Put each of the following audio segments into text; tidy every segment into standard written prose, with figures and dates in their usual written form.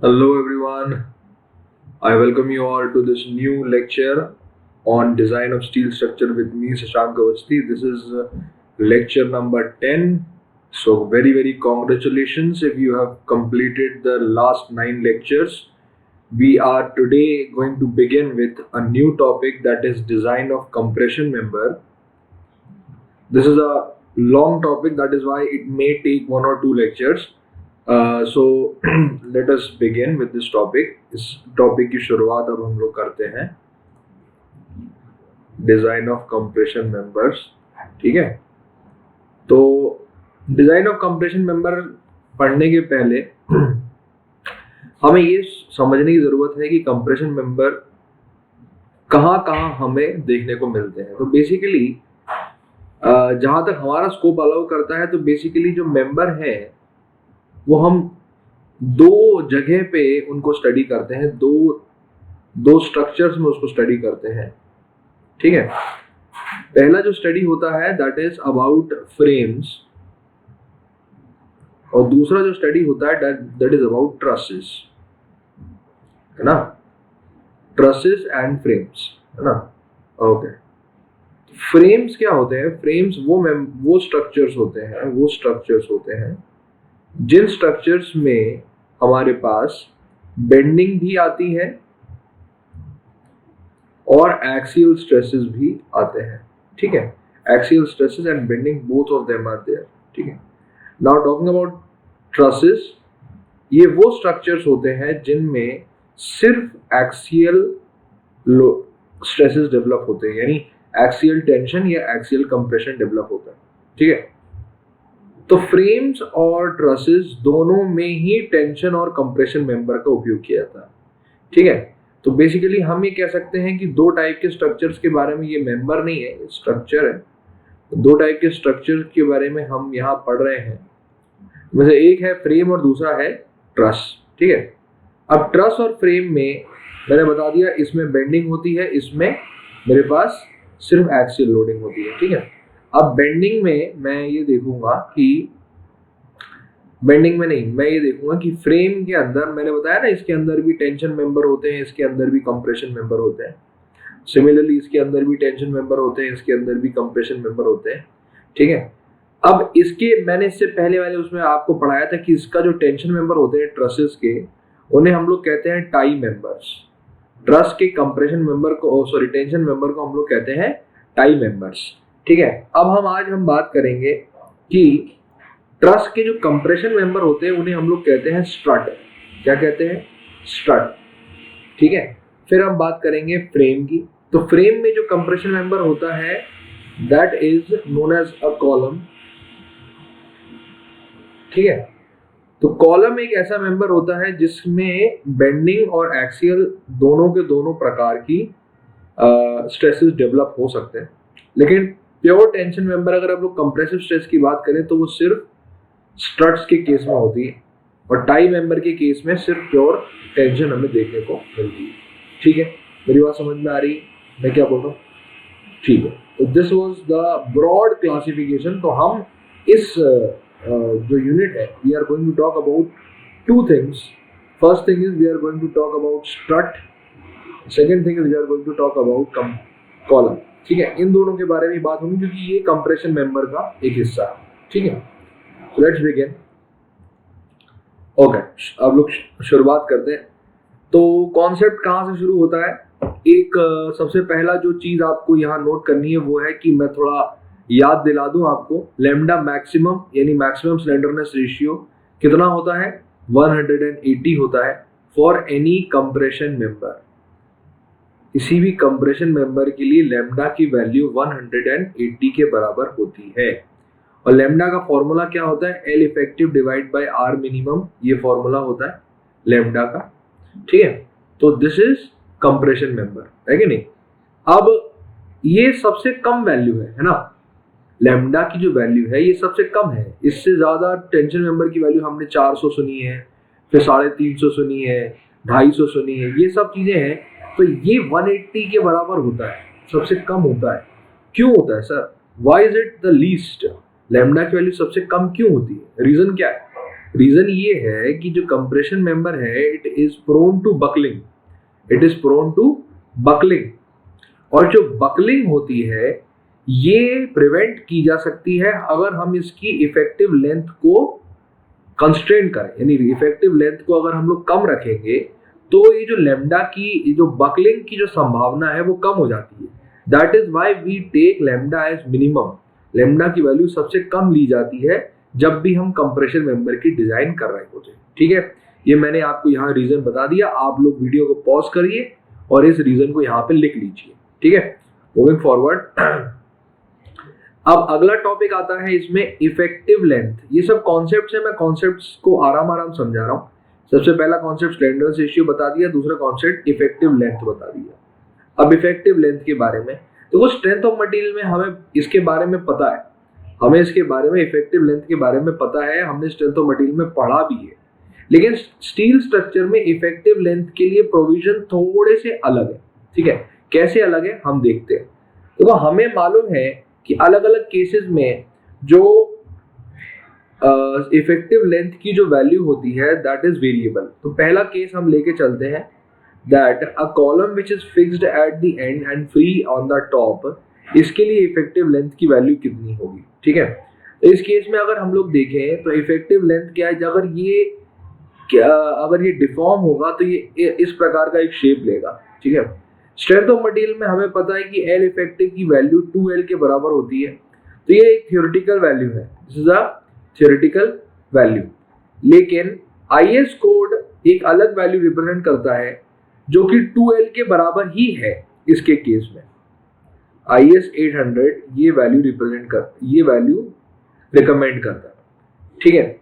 Hello everyone, I welcome you all to this new lecture on design of steel structure with me Shashank Awasthi. This is lecture number 10. So very congratulations if you have completed the last 9 lectures. We are today going to begin with a new topic, that is design of compression member. This is a long topic, that is why it may take 1 or 2 lectures. So let us begin with this topic. इस topic की शुरुआत अब हम लोग करते हैं design of compression members. ठीक है, तो डिजाइन ऑफ कंप्रेशन मेंबर पढ़ने के पहले हमें ये समझने की जरूरत है कि कंप्रेशन मेंबर कहाँ कहाँ हमें देखने को मिलते हैं। तो बेसिकली जहाँ तक हमारा स्कोप अलाउ करता है, तो बेसिकली जो मेंबर है वो हम दो जगह पे उनको स्टडी करते हैं, दो स्ट्रक्चर्स में उसको स्टडी करते हैं। ठीक है, पहला जो स्टडी होता है दैट इज अबाउट फ्रेम्स, और दूसरा जो स्टडी होता है दैट इज अबाउट ट्रसेस, है ना, ट्रसेस एंड फ्रेम्स, है ना। ओके, फ्रेम्स क्या होते हैं? फ्रेम्स वो स्ट्रक्चर्स होते हैं जिन स्ट्रक्चर्स में हमारे पास बेंडिंग भी आती है और एक्सियल स्ट्रेसेस भी आते हैं। ठीक है, axial stresses and bending both of them are there. ठीक है, नाउ टॉकिंग अबाउट ट्रसेस, ये वो स्ट्रक्चर्स होते हैं जिनमें सिर्फ एक्सियल स्ट्रेसेस डेवलप होते हैं, यानी एक्सियल टेंशन या एक्सियल कंप्रेशन डेवलप होता है। ठीक है, तो फ्रेम्स और ट्रसेस दोनों में ही टेंशन और कंप्रेशन मेंबर का उपयोग किया जाता है। ठीक है, तो बेसिकली हम ये कह सकते हैं कि दो टाइप के स्ट्रक्चर्स के बारे में, ये मेंबर नहीं है, स्ट्रक्चर है, दो टाइप के स्ट्रक्चर के बारे में हम यहाँ पढ़ रहे हैं। वैसे एक है फ्रेम और दूसरा है ट्रस। ठीक है, अब ट्रस और फ्रेम में मैंने बता दिया, इसमें बेंडिंग होती है, इसमें मेरे पास सिर्फ एक्सियल लोडिंग होती है। ठीक है, अब बेंडिंग में मैं ये देखूंगा कि फ्रेम के अंदर, मैंने बताया ना, इसके अंदर भी टेंशन मेंबर होते हैं, इसके अंदर भी कंप्रेशन मेंबर होते हैं। सिमिलरली इसके अंदर भी टेंशन मेंबर होते हैं, इसके अंदर भी कंप्रेशन मेंबर होते हैं। ठीक है, अब मैंने इससे पहले वाले उसमें आपको पढ़ाया था कि इसका जो टेंशन मेंबर होते हैं ट्रसेस के, उन्हें हम लोग कहते हैं टाई मेंबर्स। ट्रस के कंप्रेशन मेंबर को, टेंशन मेंबर को हम लोग कहते हैं टाई मेंबर्स। ठीक है, अब आज हम बात करेंगे कि ट्रस के जो कंप्रेशन मेंबर होते हैं उन्हें हम लोग कहते हैं स्ट्रट। क्या कहते हैं? स्ट्रट। ठीक है, फिर हम बात करेंगे फ्रेम की। तो फ्रेम में जो कंप्रेशन मेंबर होता है that is known as a column. ठीक है, तो कॉलम एक ऐसा मेंबर होता है जिसमें बेंडिंग और एक्सियल दोनों के दोनों प्रकार की स्ट्रेसेस डेवलप हो सकते हैं। लेकिन प्योर टेंशन मेंबर, अगर आप लोग कंप्रेसिव स्ट्रेस की बात करें तो वो सिर्फ स्ट्रट्स के केस में होती है, और टाई मेंबर के केस में सिर्फ प्योर टेंशन हमें देखने को मिलती है। ठीक है, मेरी बात समझ में आ रही है मैं क्या बोल रहा हूँ? ठीक है, तो this was the broad classification. तो हम इस जो यूनिट है, we are going to talk about two things. First thing is we are going to talk about strut, second thing is we are going to talk about column. ठीक है, इन दोनों के बारे में बात होगी क्योंकि ये कंप्रेशन मेंबर का एक हिस्सा है। ठीक है, सो लेट्स बिगिन। ओके, अब लोग शुरुआत करते हैं। तो कॉन्सेप्ट कहाँ से शुरू होता है? एक सबसे पहला जो चीज आपको यहाँ नोट करनी है वो है कि मैं थोड़ा याद दिला दूं आपको, लैम्डा मैक्सिमम यानी मैक्सिमम स्लेंडरनेस रेशियो कितना होता है? 180 होता है फॉर एनी कंप्रेशन मेंबर। किसी भी कंप्रेशन मेंबर के लिए लैम्डा की वैल्यू 180 के बराबर होती है। और लैम्डा का फॉर्मूला क्या होता है? L effective divide by R minimum, ये फॉर्मूला होता है लैम्डा का। ठीक है, तो दिस इज कंप्रेशन मेंबर, है कि नहीं? अब ये सबसे कम वैल्यू है ना, लैम्डा की जो वैल्यू है ये सबसे कम है। इससे ज्यादा टेंशन मेंबर की वैल्यू हमने 400 सुनी है, फिर 350 सुनी है, 250 सुनी है, ये सब चीजें हैं। तो ये 180 के बराबर होता है, सबसे कम होता है। क्यों होता है sir? Why is it the least? Lambda की वैल्यू सबसे कम क्यों होती है? रीजन क्या है? रीजन ये है कि जो कंप्रेशन मेंबर है it is prone to buckling, it is prone to buckling, और जो बकलिंग होती है ये प्रिवेंट की जा सकती है अगर हम इसकी इफेक्टिव लेंथ को कंस्ट्रेन करें, यानी इफेक्टिव लेंथ को अगर हम लोग कम रखेंगे तो ये जो लेमडा की जो बकलिंग की जो संभावना है वो कम हो जाती है। That is why we take lambda as minimum, lambda की वैल्यू सबसे कम ली जाती है जब भी हम कंप्रेशन मेंबर की डिजाइन कर रहे होते हैं। ठीक है, ये मैंने आपको यहाँ रीजन बता दिया, आप लोग वीडियो को पॉज करिए और इस रीजन को यहाँ पे लिख लीजिए। ठीक है, मूविंग फॉरवर्ड। अब अगला टॉपिक आता है इसमें इफेक्टिव लेंथ। ये सब कॉन्सेप्ट्स है, मैं कॉन्सेप्ट्स को आराम समझा रहा हूँ। सबसे पहला कॉन्सेप्ट स्लैंडरनेस रेशियो बता दिया, दूसरा कॉन्सेप्ट इफेक्टिव लेंथ बता दिया। अब इफेक्टिव लेंथ के बारे में तो स्ट्रेंथ ऑफ मटेरियल में हमें इसके बारे में पता है, हमें इसके बारे में इफेक्टिव लेंथ के बारे में पता है, हमने स्ट्रेंथ ऑफ मटेरियल में पढ़ा भी है। लेकिन स्टील स्ट्रक्चर में इफेक्टिव लेंथ के लिए प्रोविजन थोड़े से अलग है। ठीक है, कैसे अलग है हम देखते हैं। तो हमें मालूम है कि अलग अलग केसेस में जो इफेक्टिव लेंथ की जो वैल्यू होती है दैट इज वेरिएबल। तो पहला केस हम लेके चलते हैं, that a column which is fixed at the end and free on the top, इसके लिए इफेक्टिव लेंथ की वैल्यू कितनी होगी। ठीक है, तो इस केस में अगर हम लोग देखें तो इफेक्टिव लेंथ क्या है, अगर ये डिफॉर्म होगा तो ये इस प्रकार का एक शेप लेगा। ठीक है, स्ट्रेंथ ऑफ मटेरियल में हमें पता है कि एल इफेक्टिव की वैल्यू 2L के बराबर होती है, तो ये एक थ्योरेटिकल वैल्यू है, this is a theoretical value. लेकिन आईएस कोड एक अलग वैल्यू रिप्रेजेंट करता है जो कि 2L के बराबर ही है। इसके केस में आईएस 800 ये वैल्यू रिकमेंड करता है। ठीक है,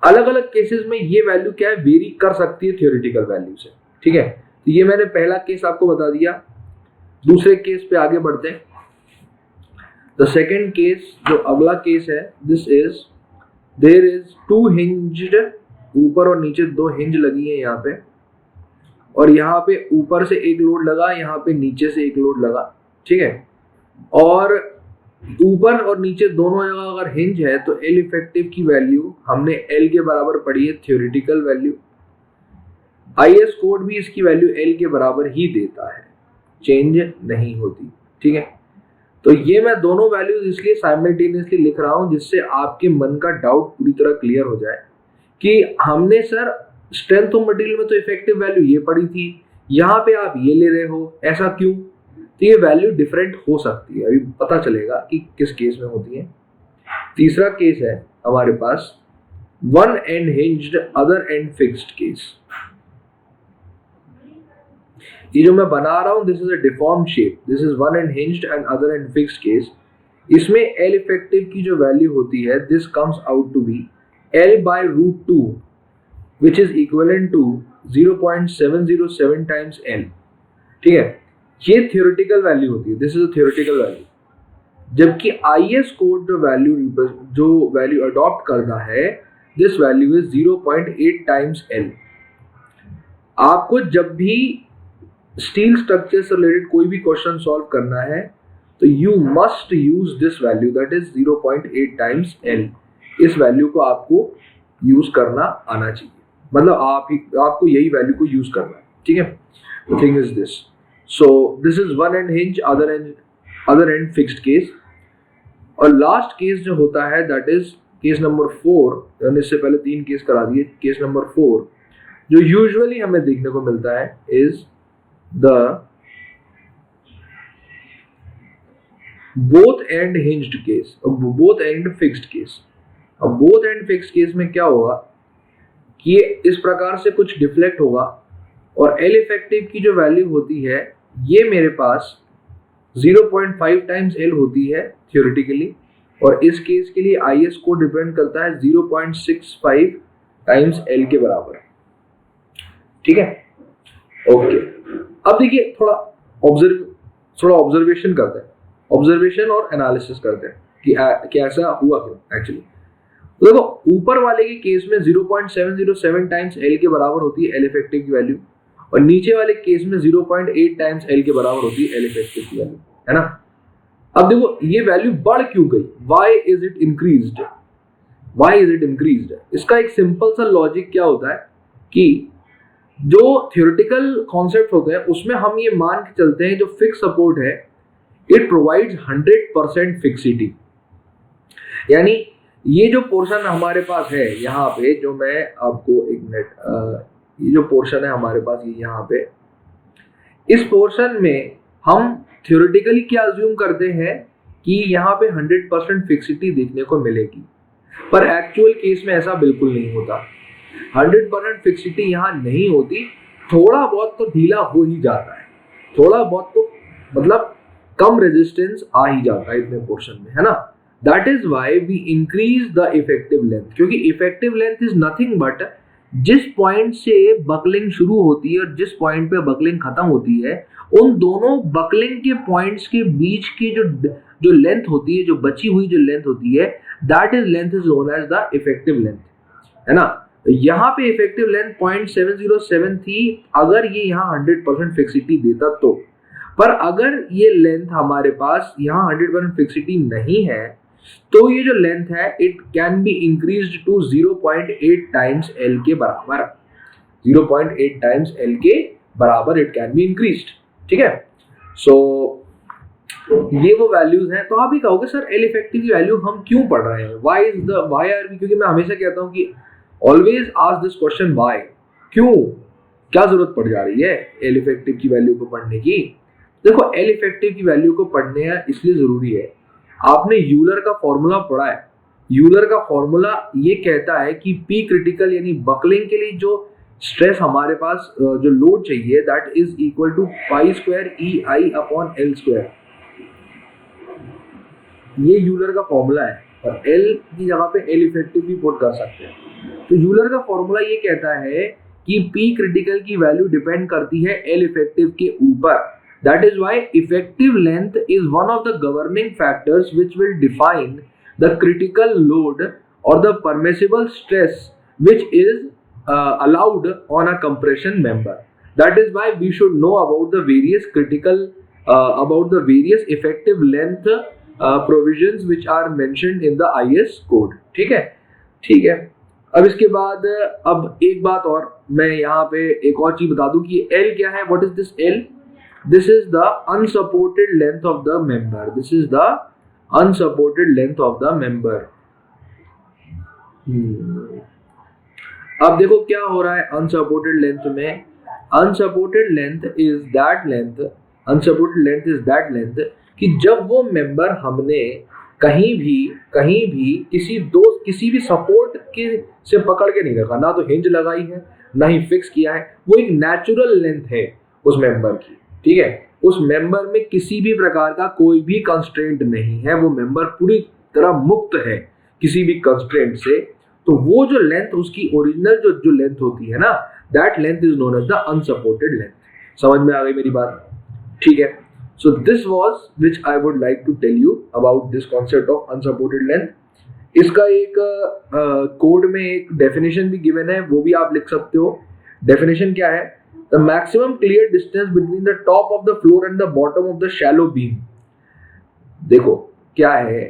अलग अलग केसेस में ये वैल्यू क्या है, वेरी कर सकती है थ्योरेटिकल वैल्यू से। ठीक है, तो ये मैंने पहला केस आपको बता दिया। दूसरे केस पे आगे बढ़ते हैं। द सेकेंड केस, जो अगला केस है, this is there is 2 hinged, ऊपर और नीचे 2 हिंज लगी है यहाँ पे, और यहाँ पे ऊपर से एक लोड लगा, यहाँ पे नीचे से एक लोड लगा। ठीक है, और ऊपर और नीचे दोनों जगह अगर हिंज है तो एल इफेक्टिव की वैल्यू हमने एल के बराबर पढ़ी है, थ्योरेटिकल वैल्यू। आईएस कोड भी इसकी वैल्यू एल के बराबर ही देता है, चेंज नहीं होती। ठीक है, तो ये मैं दोनों वैल्यूज इसलिए साइमल्टेनियसली लिख रहा हूं जिससे आपके मन का डाउट पूरी तरह क्लियर हो जाए कि हमने सर स्ट्रेंथ ऑफ मटेरियल में तो इफेक्टिव वैल्यू ये पढ़ी थी, यहाँ पे आप ये ले रहे हो, ऐसा क्यों। तो ये वैल्यू डिफरेंट हो सकती है, अभी पता चलेगा कि किस केस में होती है। तीसरा केस है हमारे पास one end hinged other end fixed case. ये जो मैं बना रहा हूं this is a deformed shape, this is one end hinged and other end fixed case. इसमें एल इफेक्टिव की जो वैल्यू होती है this comes out to be L by root 2 which is equivalent to 0.707 times L। ठीक है, ये theoretical value होती है, this is a theoretical value. जबकि आईएस कोड जो वैल्यू अडॉप्ट करता है this value is 0.8 times L। आपको जब भी स्टील स्ट्रक्चर से रिलेटेड कोई भी क्वेश्चन सॉल्व करना है तो you must use this value that is 0.8 times L। इस वैल्यू को आपको यूज करना आना चाहिए, मतलब आपको यही वैल्यू को यूज करना है। ठीक है, the thing is this, so this is one and hinge other end fixed case. और लास्ट केस जो होता है दैट इज केस नंबर 4, इससे पहले 3 केस करा दिए। केस नंबर 4 जो यूजुअली हमें देखने को मिलता है is the both and hinged case, both and fixed case. अब बोथ एंड फिक्स्ड केस में क्या होगा कि ये इस प्रकार से कुछ डिफ्लेक्ट होगा और एल इफेक्टिव की जो वैल्यू होती है ये मेरे पास 0.5 टाइम्स एल होती है थियोरेटिकली, और इस केस के लिए आईएस कोड डिपेंड करता है 0.65 टाइम्स एल के बराबर। ठीक है, ओके। अब देखिए थोड़ा ऑब्जर्वेशन करते हैं, ऑब्जर्वेशन और एनालिसिस करते हैं कि ऐसा हुआ क्यों एक्चुअली। तो देखो ऊपर वाले के केस में 0.707 टाइम्स एल के बराबर होती है एल इफेक्टिव की वैल्यू, और नीचे वाले केस में 0.8 टाइम्स एल के बराबर होती है एल इफेक्टिव की वैल्यू, है ना। अब देखो ये वैल्यू बढ़ क्यों गई, why is it increased. Why is it increased? इसका एक सिंपल सा लॉजिक क्या होता है कि जो थ्योरेटिकल कॉन्सेप्ट होते हैं उसमें हम ये मान के चलते हैं जो फिक्स सपोर्ट है इट प्रोवाइड्स 100% फिक्सिटी। यानी ये जो पोर्शन हमारे पास है यहाँ पे, जो मैं आपको एक मिनट, ये जो पोर्शन है हमारे पास ये यहाँ पे, इस पोर्शन में हम थ्योरेटिकली क्या अज्यूम करते हैं कि यहाँ पे 100% फिक्सिटी देखने को मिलेगी, पर एक्चुअल केस में ऐसा बिल्कुल नहीं होता। 100% फिक्सिटी यहाँ नहीं होती, थोड़ा बहुत तो ढीला हो ही जाता है, थोड़ा बहुत तो मतलब कम रेजिस्टेंस आ ही जाता है इतने पोर्शन में, है ना। That is why we increase the effective length, क्योंकि effective length is nothing but जिस पॉइंट से बकलिंग शुरू होती है और जिस पॉइंट पे बकलिंग खत्म होती है, उन दोनों बकलिंग के पॉइंट्स के बीच की जो लेंथ होती है, जो बची हुई जो लेंथ होती है, that is length is known as the effective length, है ना। यहाँ पे इफेक्टिव लेंथ 0.707 थी अगर ये यहाँ 100% फिक्सिटी देता तो, पर अगर ये लेंथ हमारे पास यहाँ 100% फिक्सिटी नहीं है तो ये जो लेंथ है it can be increased to 0.8 times L के बराबर, 0.8 टाइम्स एल के बराबर इट कैन बी इंक्रीज्ड, ठीक है। सो ये वो वैल्यूज हैं। तो आप ही कहोगे सर एल इफेक्टिव की वैल्यू हम क्यों पढ़ रहे हैं, व्हाई आर वी, क्योंकि मैं हमेशा कहता हूँ कि always ask this question why, क्यों, क्या जरूरत पड़ जा रही है एल इफेक्टिव की वैल्यू को पढ़ने की। देखो एल इफेक्टिव की वैल्यू को पढ़ने इसलिए जरूरी है, आपने यूलर का फॉर्मूला पढ़ा है। यूलर का फॉर्मूला ये कहता है कि पी क्रिटिकल यानी बकलिंग के लिए जो स्ट्रेस हमारे पास जो लोड चाहिए that is equal to pi square E I upon L square, ये यूलर का फॉर्मूला है। और एल की जगह पे एल इफेक्टिव भी पुट कर सकते हैं। तो यूलर का फॉर्मूला ये कहता है कि पी क्रिटिकल की वैल्यू डिपेंड करती है एल इफेक्टिव के ऊपर। That is why effective length is one of the governing factors which will define the critical load or the permissible stress which is allowed on a compression member. That is why we should know about the various about the various effective length provisions which are mentioned in the IS code. ठीक है, ठीक है। अब इसके बाद अब एक बात और मैं यहाँ पे एक और चीज बता दूं कि L क्या है, what is this L? This is the unsupported length of the member. This is the unsupported length of the member. अब देखो क्या हो रहा है unsupported length में। Unsupported length is that length. Unsupported length is that length कि जब वो member हमने कहीं भी किसी भी सपोर्ट के से पकड़ के नहीं रखा, ना तो हिंज लगाई है ना ही फिक्स किया है, वो एक नेचुरल लेंथ है उस मेंबर की, ठीक है। उस मेंबर में किसी भी प्रकार का कोई भी कंस्ट्रेंट नहीं है, वो मेंबर पूरी तरह मुक्त है किसी भी कंस्ट्रेंट से। तो वो जो लेंथ उसकी ओरिजिनल जो लेंथ होती है ना, that length is known as the unsupported length. समझ में आ गई मेरी बात, ठीक है। So this was which I would like to tell you about this concept of unsupported length. इसका एक कोड में एक डेफिनेशन भी गिवन है, वो भी आप लिख सकते हो। डेफिनेशन क्या है? The maximum clear distance between the top of the floor and the bottom of the shallow beam. देखो क्या है,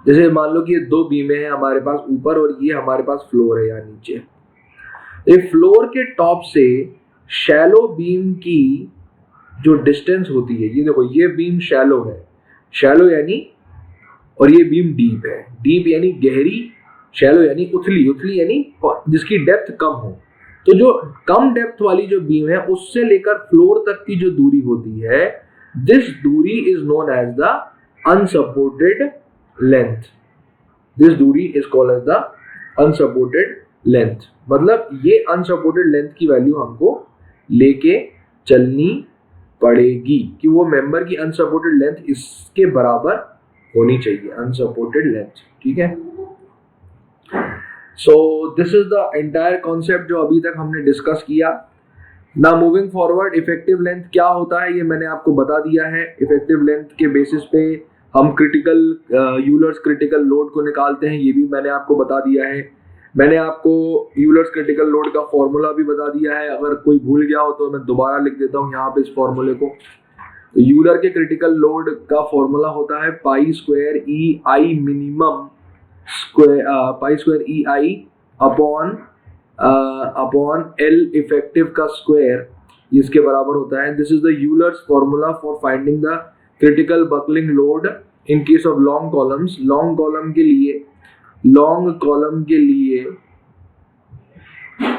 जैसे मान लो कि ये दो बीमें हैं हमारे पास ऊपर और ये हमारे पास फ्लोर है या नीचे। ये फ्लोर के टॉप से शैलो बीम की जो डिस्टेंस होती है, ये देखो ये बीम शैलो है, शैलो यानी, और ये बीम डीप है, डीप यानी गहरी, शैलो यानी उथली यानी जिसकी डेप्थ कम हो। तो जो कम डेप्थ वाली जो बीम है उससे लेकर फ्लोर तक की जो दूरी होती है, दिस दूरी is known as the unsupported length. This दूरी is called as the unsupported length. मतलब ये अनसपोर्टेड लेंथ की वैल्यू हमको लेके चलनी पड़ेगी कि वो मेंबर की अनसपोर्टेड लेंथ इसके बराबर होनी चाहिए, अनसपोर्टेड लेंथ, ठीक है। So this is the entire concept जो अभी तक हमने डिस्कस किया। ना मूविंग फॉरवर्ड, इफेक्टिव लेंथ क्या होता है ये मैंने आपको बता दिया है। इफेक्टिव लेंथ के बेसिस पे हम यूलर्स क्रिटिकल लोड को निकालते हैं, ये भी मैंने आपको बता दिया है। मैंने आपको यूलर्स क्रिटिकल लोड का फॉर्मूला भी बता दिया है, अगर कोई भूल गया हो तो मैं दोबारा लिख देता हूँ यहाँ पे इस फॉर्मूले को। तो यूलर के क्रिटिकल लोड का फॉर्मूला होता है पाई square E I minimum square E I upon L effective का स्क्वायर इसके बराबर होता है। This is the Euler's formula for finding the critical buckling load in case of long columns. Long column के लिए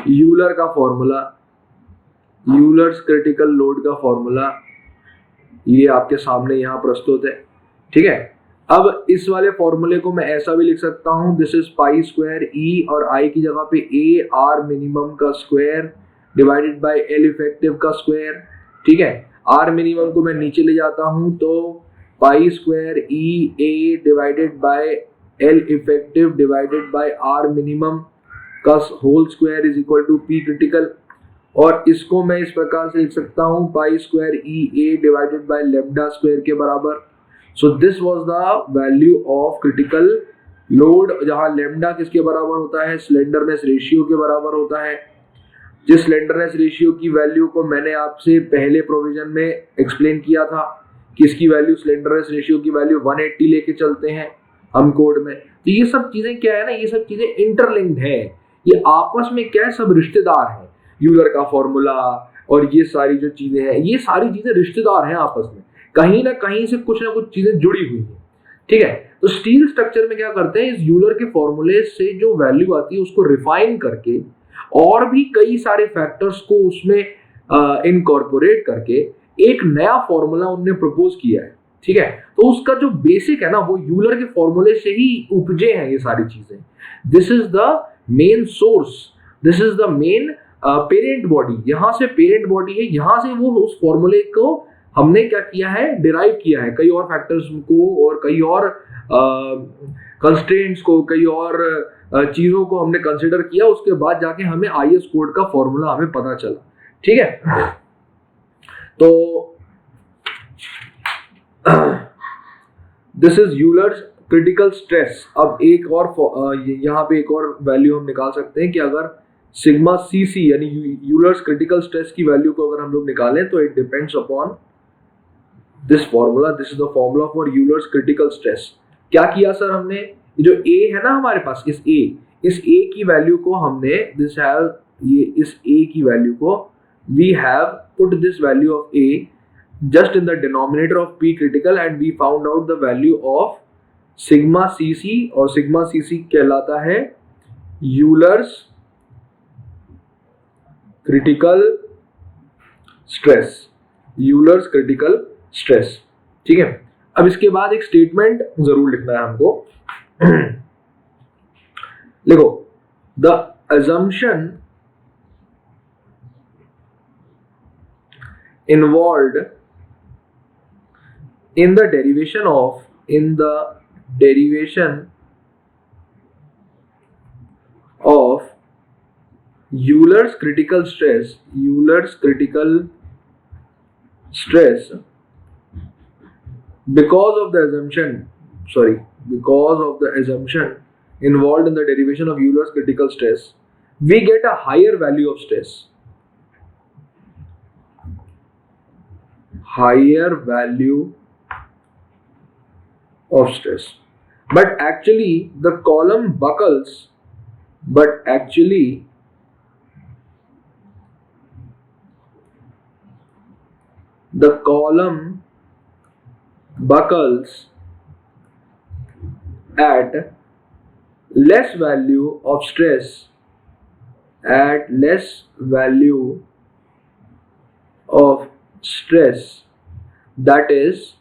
यूलर का फॉर्मूला, यूलर्स क्रिटिकल लोड का formula ये आपके सामने यहाँ प्रस्तुत है। ठीक है, अब इस वाले फॉर्मूले को मैं ऐसा भी लिख सकता हूं, दिस इज पाई स्क्वायर ई और आई की जगह पे ए आर मिनिमम का square divided by L effective का स्क्वायर। ठीक है, आर मिनिमम को मैं नीचे ले जाता हूं तो pi square E A divided by L effective divided by R minimum का whole square is equal to P critical. और इसको मैं इस प्रकार से लिख सकता हूं pi square E A divided by lambda square के बराबर। So this was the value of critical load, जहां लेम्डा किसके बराबर होता है, स्लेंडरनेस रेशियो के बराबर होता है। जिस स्लेंडरनेस रेशियो की वैल्यू को मैंने आपसे पहले प्रोविजन में एक्सप्लेन किया था कि इसकी वैल्यू, स्लेंडरनेस रेशियो की वैल्यू 180 लेके चलते हैं हम कोड में। तो ये सब चीजें क्या है ना, ये सब चीजें इंटरलिंक्ड है, ये आपस में क्या है, सब रिश्तेदार हैं। यूलर का फॉर्मूला और ये सारी जो चीजें हैं, ये सारी चीजें रिश्तेदार हैं आपस में, कहीं ना कहीं से कुछ ना कुछ चीजें जुड़ी हुई हैं। ठीक है, तो स्टील स्ट्रक्चर में क्या करते हैं, इस यूलर के फॉर्मूले से जो वैल्यू आती है उसको रिफाइन करके और भी कई सारे फैक्टर्स को उसमें इनकॉर्पोरेट करके एक नया फॉर्मूला उन्होंने प्रपोज किया है। ठीक है, तो उसका जो बेसिक है ना वो यूलर के फॉर्मूले से ही उपजे हैं ये सारी चीजें। This is the main source, this is the main parent body, यहां से पेरेंट बॉडी है, यहां से वो उस फॉर्मूले को हमने क्या किया है, डिराइव किया है। कई और फैक्टर्स को और कई और कंस्ट्रेंट्स को, कई और चीजों को हमने कंसिडर किया, उसके बाद जाके हमें आईएस कोड का फॉर्मूला हमें पता चला। ठीक है, तो this is Euler's critical stress. अब एक और यहाँ पे एक और वैल्यू हम निकाल सकते हैं कि अगर सिग्मा सी सी यानी यूलर्स क्रिटिकल स्ट्रेस की वैल्यू को अगर हम लोग निकालें तो it depends upon this formula. This is the formula for Euler's critical stress. क्या किया सर हमने, जो ए है ना हमारे पास, इस ए की वैल्यू को हमने इस ए की वैल्यू को we have put this value of A just in the denominator of P critical and we found out the value of sigma cc और sigma cc कहलाता है Euler's critical stress, Euler's critical stress। ठीक है, अब इसके बाद एक statement जरूर लिखना है हमको। लिखो, the assumption involved in the derivation of Euler's critical stress because of the assumption involved in the derivation of Euler's critical stress, we get a higher value of stress, but actually the column buckles at less value of stress, that is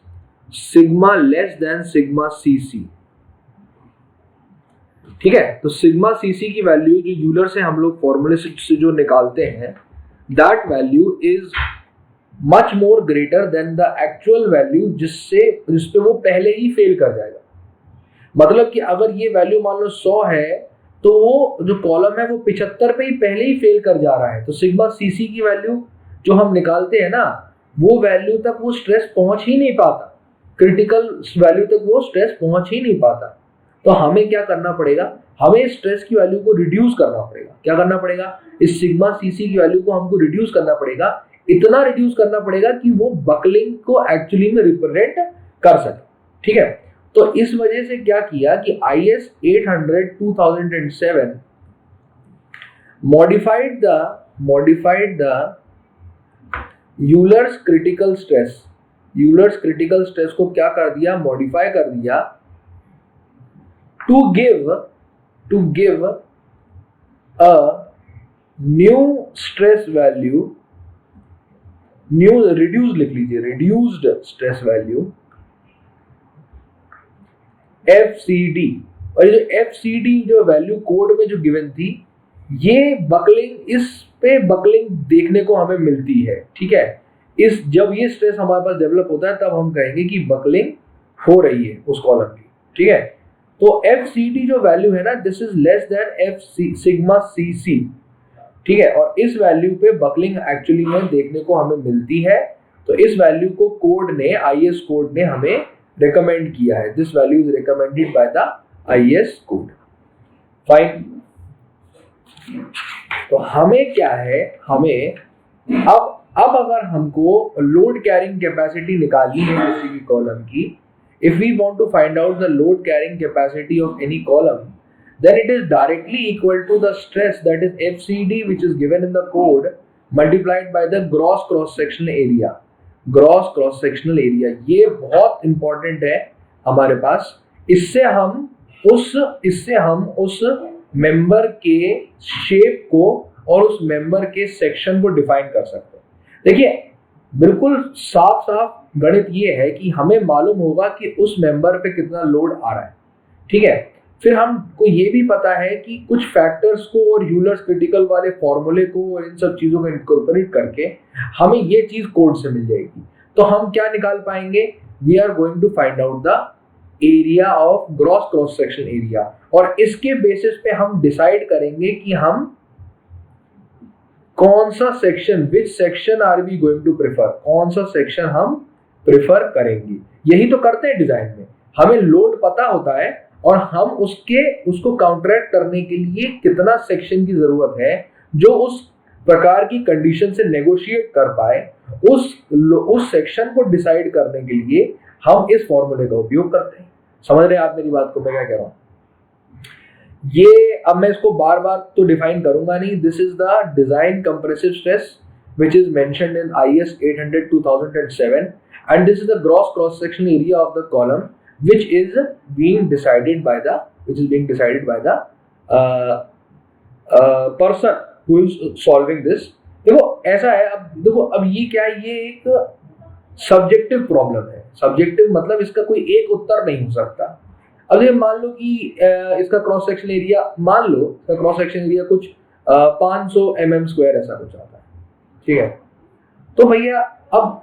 sigma less than sigma cc। ठीक है, तो sigma CC की value जो Euler से हम लोग फॉर्मूले से जो निकालते हैं, that value is much more greater than the actual value जिसपे वो पहले ही फेल कर जाएगा। मतलब कि अगर ये वैल्यू मान लो 100 है तो वो जो कॉलम है वो 75 पे ही पहले ही फेल कर जा रहा है। तो सिग्मा सीसी की वैल्यू जो हम निकालते हैं ना, वो वैल्यू तक वो स्ट्रेस पहुंच ही नहीं पाता, क्रिटिकल वैल्यू तक वो स्ट्रेस पहुंच ही नहीं पाता। तो हमें क्या करना पड़ेगा, हमें स्ट्रेस की वैल्यू को रिड्यूस करना पड़ेगा। क्या करना पड़ेगा, इस सिग्मा सीसी की वैल्यू को हमको रिड्यूस करना पड़ेगा, इतना रिड्यूस करना पड़ेगा कि वो बकलिंग को एक्चुअली में रिप्रेजेंट कर सके। ठीक है, तो इस वजह से क्या किया कि IS 800 2007 modified the Euler's critical stress, Euler's critical stress को क्या कर दिया, मॉडिफाई कर दिया to give a new stress value, new reduce लिख लीजिए, रिड्यूस्ड स्ट्रेस वैल्यू FCD। और ये FCD जो वैल्यू कोड में जो गिवन थी, ये बकलिंग, इस पे बकलिंग देखने को हमें मिलती है, ठीक है। इस जब ये स्ट्रेस हमारे पास डेवलप होता है तब हम कहेंगे कि बकलिंग हो रही है उस कॉलम की, ठीक है। तो FCD जो वैल्यू है ना, this is less than F sigma CC, ठीक है। और इस वैल्यू पे बकलिंग एक्चुअली में देखने को हमें मिलती है। तो इस वैल्यू को कोड ने, IS कोड ने हमें रिकमेंड किया है। This value is recommended by the IS code. Fine. तो हमें क्या है, हमें अब अगर हमको लोड कैरिंग कैपेसिटी निकालनी है किसी भी कॉलम की, if we want to find out the load carrying capacity of any column, then it is directly equal to the stress, that is FCD, which is given in the code, multiplied by the gross cross sectional area। gross cross sectional area ये बहुत important है हमारे पास। इससे हम उस member के shape को और उस मेंबर के सेक्शन को डिफाइन कर सकते हैं। देखिए, बिल्कुल साफ साफ गणित ये है कि हमें मालूम होगा कि उस मेंबर पे कितना लोड आ रहा है, ठीक है। फिर हमको ये भी पता है कि कुछ फैक्टर्स को और यूलर्स क्रिटिकल वाले फॉर्मूले को और इन सब चीजों को इनकॉर्पोरेट करके हमें ये चीज कोड से मिल जाएगी। तो हम क्या निकाल पाएंगे, we are going to find out the area of gross cross section area, और इसके बेसिस पे हम डिसाइड करेंगे कि हम कौन सा section, which section are we going to prefer, कौन सा सेक्शन हम प्रेफर करेंगे। यही तो करते हैं डिजाइन में, हमें लोड पता होता है और हम उसको काउंटरैक्ट करने के लिए कितना सेक्शन की जरूरत है जो उस प्रकार की कंडीशन से नेगोशिएट कर पाए, उस सेक्शन को डिसाइड करने के लिए हम इस फॉर्मूले का उपयोग करते हैं। समझ रहे हैं आप मेरी बात को, मैं क्या कह रहा हूं। ये अब मैं इसको बार बार तो डिफाइन करूंगा नहीं। This is the design compressive stress which is mentioned in IS 800 2007 and this is the gross cross section area of the column which is being decided by the person who is solving this। देखो ऐसा है, अब देखो, अब ये क्या है, ये एक सब्जेक्टिव प्रॉब्लम है। सब्जेक्टिव मतलब इसका कोई एक उत्तर नहीं हो सकता। अब ये मान लो कि इसका क्रॉस सेक्शन एरिया, मान लो इसका क्रॉस सेक्शन एरिया कुछ 500 mm² ऐसा कुछ आता है, ठीक है। तो भैया अब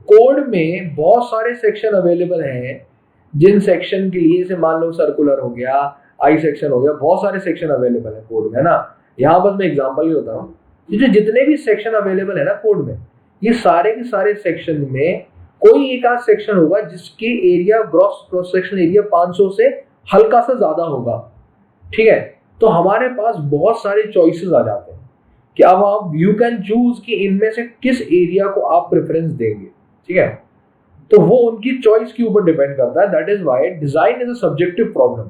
कोड में बहुत सारे सेक्शन अवेलेबल हैं, जिन सेक्शन के लिए, जैसे मान लो सर्कुलर हो गया, आई सेक्शन हो गया, बहुत सारे सेक्शन अवेलेबल है कोड में, है ना। यहाँ बस मैं एग्जांपल ही होता हूँ, जितने भी सेक्शन अवेलेबल है ना कोड में, ये सारे के सारे सेक्शन में कोई एक आध सेक्शन होगा जिसके area, gross cross section area 500 से हल्का सा ज्यादा होगा, ठीक है। तो हमारे पास बहुत सारे चॉइसेस आ जाते हैं कि अब आप यू कैन चूज कि इनमें से किस एरिया को आप प्रेफरेंस देंगे, ठीक है। तो वो उनकी चॉइस के ऊपर डिपेंड करता है। That is why design is a subjective problem.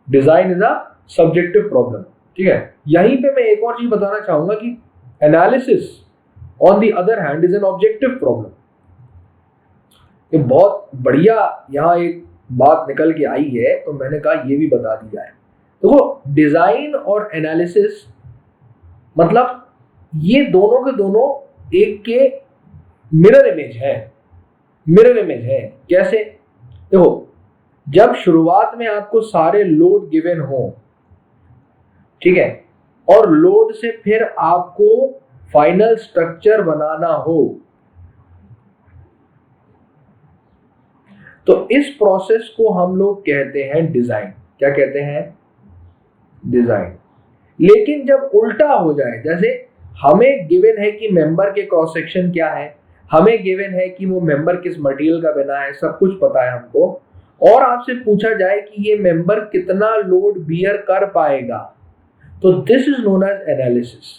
Design is a subjective problem, ठीक है। यहीं पे मैं एक और चीज बताना चाहूंगा कि analysis on the other hand is an objective problem. ये बहुत बढ़िया यहाँ एक बात निकल के आई है, तो मैंने कहा ये भी बता दिया है। देखो, डिजाइन और एनालिसिस मतलब ये दोनों के दोनों एक के मिरर इमेज है। मिरर इमेज है कैसे? देखो, जब शुरुआत में आपको सारे लोड गिवन हो, ठीक है, और लोड से फिर आपको फाइनल स्ट्रक्चर बनाना हो, तो इस प्रोसेस को हम लोग कहते हैं डिजाइन। क्या कहते हैं? डिजाइन। लेकिन जब उल्टा हो जाए, जैसे हमें गिवन है कि मेंबर के क्रॉस सेक्शन क्या है, हमें गिवन है कि वो मेंबर किस मटेरियल का बना है, सब कुछ पता है हमको, और आपसे पूछा जाए कि ये मेंबर कितना लोड बियर कर पाएगा, तो this is known as analysis.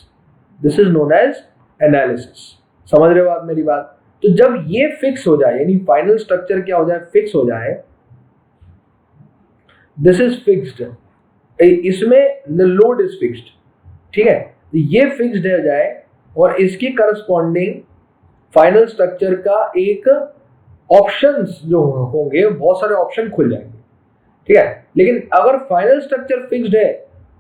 This is known as analysis. समझ रहे हो आप मेरी बात? तो जब ये फिक्स हो जाए, यानी फाइनल स्ट्रक्चर क्या हो जाए, फिक्स हो जाए, दिस इज फिक्स्ड, इसमें द लोड इज फिक्स्ड, ठीक है। ये फिक्स्ड हो जाए और इसके करस्पॉन्डिंग फाइनल स्ट्रक्चर का एक ऑप्शंस जो होंगे, बहुत सारे ऑप्शन खुल जाएंगे, ठीक है। लेकिन अगर फाइनल स्ट्रक्चर फिक्स्ड है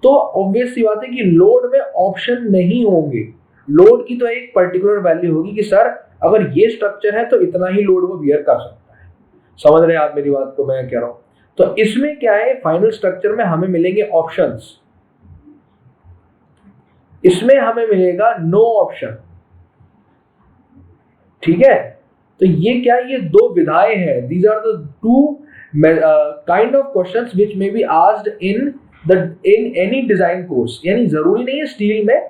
तो ऑब्वियस सी बात है कि लोड में ऑप्शन नहीं होंगे। लोड की तो एक पर्टिकुलर वैल्यू होगी कि सर अगर ये स्ट्रक्चर है तो इतना ही लोड वो बियर कर सकता है। समझ रहे हैं आप मेरी बात को, मैं कह रहा हूं। तो इसमें क्या है, फाइनल स्ट्रक्चर में हमें मिलेंगे ऑप्शंस, इसमें हमें मिलेगा नो ऑप्शन, ठीक है। तो ये क्या, ये दो विधाएं हैं, these are the two kind of questions which may be asked in any design course. यानी जरूरी नहीं है स्टील में,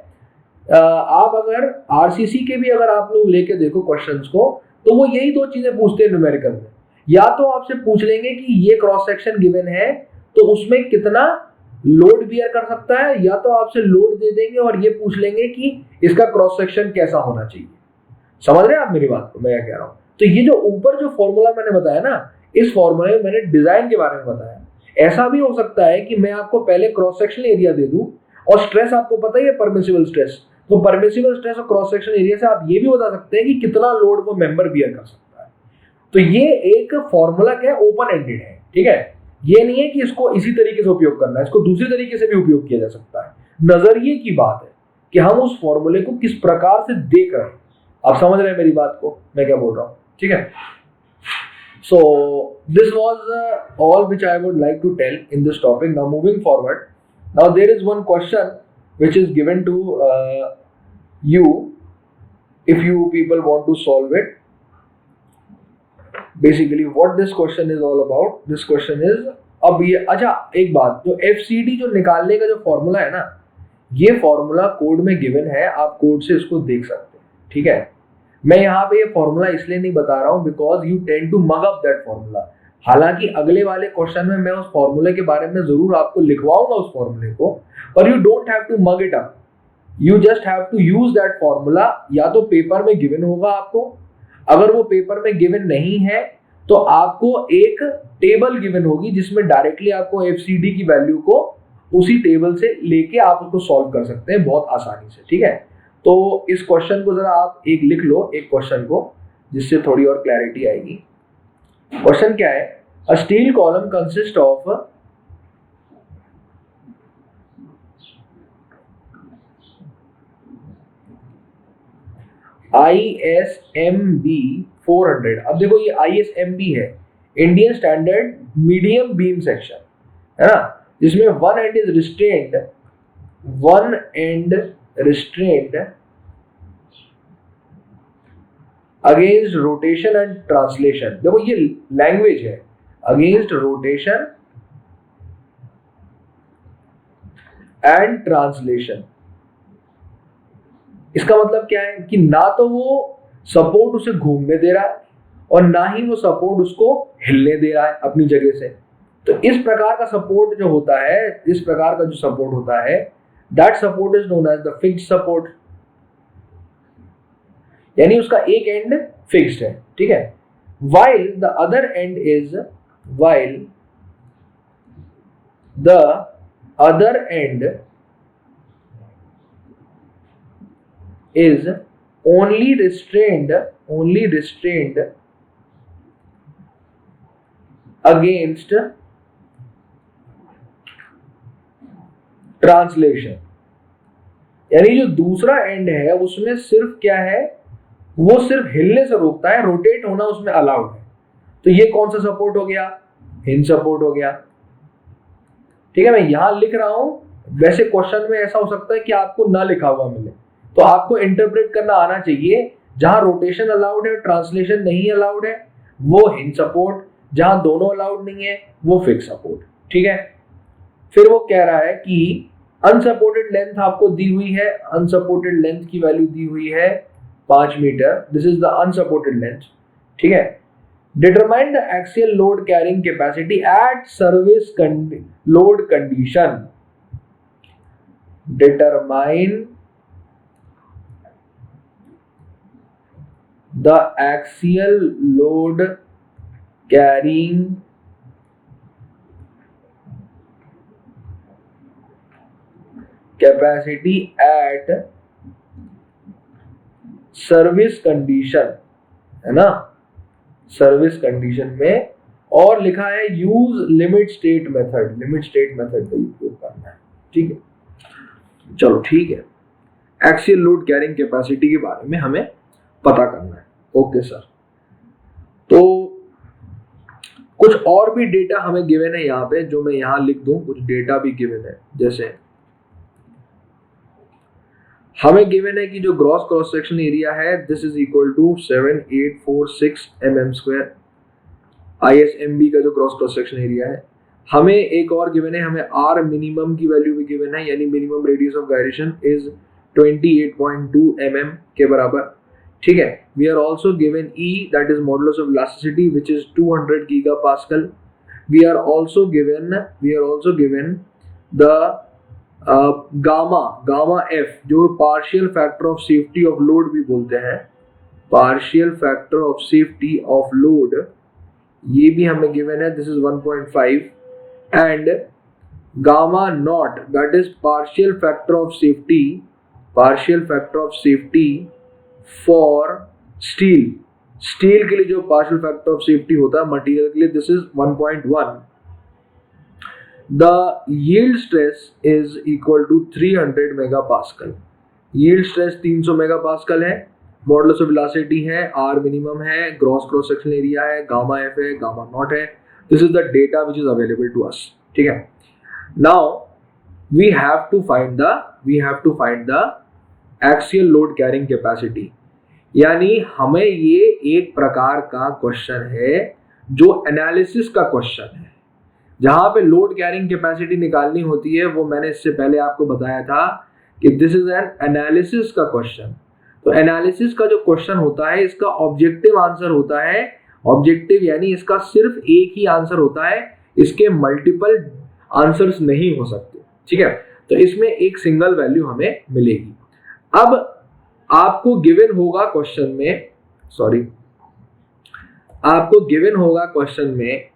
आप अगर आरसीसी के भी अगर आप लोग लेके देखो क्वेश्चंस को, तो वो यही दो चीजें पूछते हैं न्यूमेरिकल में। या तो आपसे पूछ लेंगे कि ये क्रॉस सेक्शन गिवन है तो उसमें कितना लोड बियर कर सकता है, या तो आपसे लोड दे देंगे और ये पूछ लेंगे कि इसका क्रॉस सेक्शन कैसा होना चाहिए। समझ रहे हैं आप मेरी बात को, मैं क्या कह रहा हूं। तो ये जो ऊपर जो फॉर्मूला मैंने बताया ना, इस फॉर्मूले में मैंने डिजाइन के बारे में बताया। ऐसा भी हो सकता है कि मैं आपको पहले क्रॉस सेक्शन एरिया दे दूं, और स्ट्रेस आपको पता ही है परमिसिबल स्ट्रेस, तो परमिसिबल स्ट्रेस और क्रॉस सेक्शन एरिया से आप ये भी बता सकते हैं कि कितना लोड वो मेंबर बियर कर सकता है। तो ये एक फॉर्मूला क्या है, ओपन एंडेड है, ठीक है। ये नहीं है कि इसको इसी तरीके से उपयोग करना है, इसको दूसरी तरीके से भी उपयोग किया जा सकता है। नजरिए की बात है कि हम उस फॉर्मूले को किस प्रकार से देख रहे हैं। आप समझ रहे हैं मेरी बात को, मैं क्या बोल रहा हूं, ठीक है। So this was all which I would like to tell in this topic. Now moving forward, now there is one question which is given to you if you people want to solve it. Basically what this question is all about, this question is, अब ये अच्छा एक बात, जो FCD जो निकालने का जो फॉर्मूला है ना, ये फॉर्मूला कोड में गिवन है, आप कोड से इसको देख सकते हैं, ठीक है। मैं यहाँ पे ये फॉर्मूला इसलिए नहीं बता रहा हूँ because you tend to mug up that formula. हालांकि अगले वाले क्वेश्चन में मैं उस फॉर्मूले के बारे में जरूर आपको लिखवाऊंगा उस फॉर्मूले को, पर you don't have to mug it up, you just have to use that formula. या तो पेपर में गिवन होगा आपको, अगर वो पेपर में गिवन नहीं है तो आपको एक टेबल गिवन होगी जिसमें डायरेक्टली आपको एफसीडी की वैल्यू को उसी टेबल से लेके आप उसको सॉल्व कर सकते हैं बहुत आसानी से, ठीक है। तो इस क्वेश्चन को जरा आप एक लिख लो, एक क्वेश्चन को, जिससे थोड़ी और क्लैरिटी आएगी। क्वेश्चन क्या है, a steel column consist of ISMB 400। अब देखो ये ISMB है, Indian standard medium beam section, है ना, जिसमें one end is restrained, one end restrained against rotation and translation. देखो ये लैंग्वेज है, अगेंस्ट रोटेशन एंड ट्रांसलेशन। इसका मतलब क्या है कि ना तो वो सपोर्ट उसे घूमने दे रहा है और ना ही वो सपोर्ट उसको हिलने दे रहा है अपनी जगह से। तो इस प्रकार का सपोर्ट जो होता है, इस प्रकार का जो सपोर्ट होता है, that support is known as the fixed support. यानी उसका एक एंड फिक्स्ड है, ठीक है। while the other end is while the other end is only restrained against translation. यानी जो दूसरा एंड है उसमें सिर्फ क्या है, वो सिर्फ हिलने से रोकता है, रोटेट होना उसमें अलाउड है। तो ये कौन सा सपोर्ट हो गया, हिंज सपोर्ट हो गया, ठीक है। मैं यहां लिख रहा हूं, वैसे क्वेश्चन में ऐसा हो सकता है कि आपको ना लिखा हुआ मिले, तो आपको इंटरप्रेट करना आना चाहिए। जहां रोटेशन अलाउड है, ट्रांसलेशन नहीं अलाउड है, वो हिंज सपोर्ट, जहां दोनों अलाउड नहीं है वो फिक्स सपोर्ट, ठीक है। फिर वो कह रहा है कि अनसपोर्टेड लेंथ आपको दी हुई है, अनसपोर्टेड लेंथ की वैल्यू दी हुई है 5 meter, this is the unsupported length, ठीक है। Determine the axial load carrying capacity at service load condition. Determine the axial load carrying capacity at service condition, है ना, सर्विस कंडीशन में, और लिखा है use limit state method, limit state method का उपयोग करना है। ठीक है, चलो ठीक है, एक्सियल लोड कैरिंग कैपेसिटी के बारे में हमें पता करना है। ओके सर, तो कुछ और भी डेटा हमें गिवन है यहाँ पे, जो मैं यहाँ लिख दूं, कुछ डेटा भी गिवन है। जैसे हमें गिवन है कि जो ग्रॉस क्रॉस सेक्शन एरिया है this is equal to 7846 mm², ISMB का जो क्रॉस क्रॉस सेक्शन एरिया है। हमें एक और गिवन है, हमें आर मिनिमम की वैल्यू भी गिवन है, यानी minimum radius of gyration is 28.2 mm के बराबर। ठीक है, we are also given E, that is modulus of elasticity which is 200 GPa। We are also given the gamma F, जो partial factor of safety of load भी बोलते हैं, partial factor of safety of load, ये भी हमें given है, this is 1.5, and gamma not that is partial factor of safety for steel, steel के लिए जो पार्शियल फैक्टर ऑफ सेफ्टी होता है मटेरियल के लिए, this is 1.1। The yield stress is equal to 300 MPa, yield stress 300 MPa है, modulus of velocity है, R minimum है, ग्रॉस क्रॉस सेक्शन एरिया है, गामा एफ है, गामा नॉट है। This is the data which is available to us. ठीक है, now we have to find the axial load carrying capacity, यानी हमें ये एक प्रकार का क्वेश्चन है जो एनालिसिस का क्वेश्चन है, जहां पे लोड कैरिंग कैपेसिटी निकालनी होती है। वो मैंने इससे पहले आपको बताया था कि दिस इज एन एनालिसिस का क्वेश्चन। तो एनालिसिस का जो क्वेश्चन होता है, इसका ऑब्जेक्टिव आंसर होता है, ऑब्जेक्टिव यानी इसका सिर्फ एक ही आंसर होता है, इसके मल्टीपल आंसर्स नहीं हो सकते। ठीक है, तो इसमें एक सिंगल वैल्यू हमें मिलेगी। अब आपको गिवन होगा क्वेश्चन में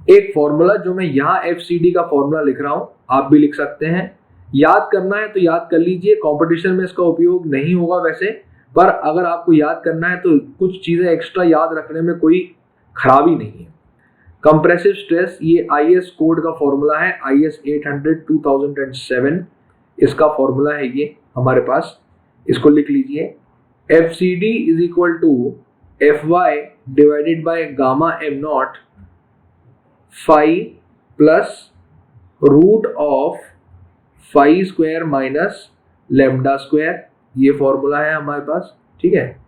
एक फॉर्मूला, जो मैं यहाँ FCD का फॉर्मूला लिख रहा हूं, आप भी लिख सकते हैं। याद करना है तो याद कर लीजिए, कंपटीशन में इसका उपयोग नहीं होगा वैसे, पर अगर आपको याद करना है तो कुछ चीजें एक्स्ट्रा याद रखने में कोई खराबी नहीं है। कंप्रेसिव स्ट्रेस, ये IS कोड का फॉर्मूला है, IS 800 2007, इसका फॉर्मूला है ये हमारे पास, इसको लिख लीजिए। FCD is equal to FY divided by gamma M naught phi plus root of phi square minus lambda square, ये फॉर्मूला है हमारे पास। ठीक है,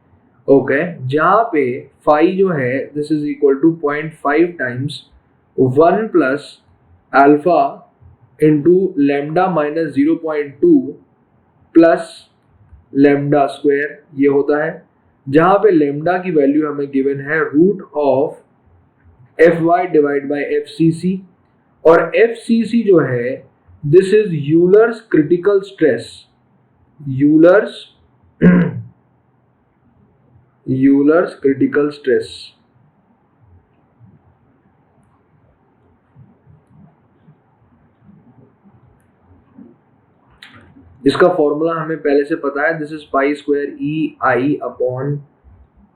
ओके, जहां पे फाई जो है this is equal to 0.5 times 1 plus alpha into lambda minus 0.2 plus lambda square, ये होता है। जहां पे लेमडा की वैल्यू हमें गिवन है root of FY divide by FCC, और FCC जो है this is Euler's critical stress, Euler's critical stress. इसका फॉर्मूला हमें पहले से पता है, this is pi square EI upon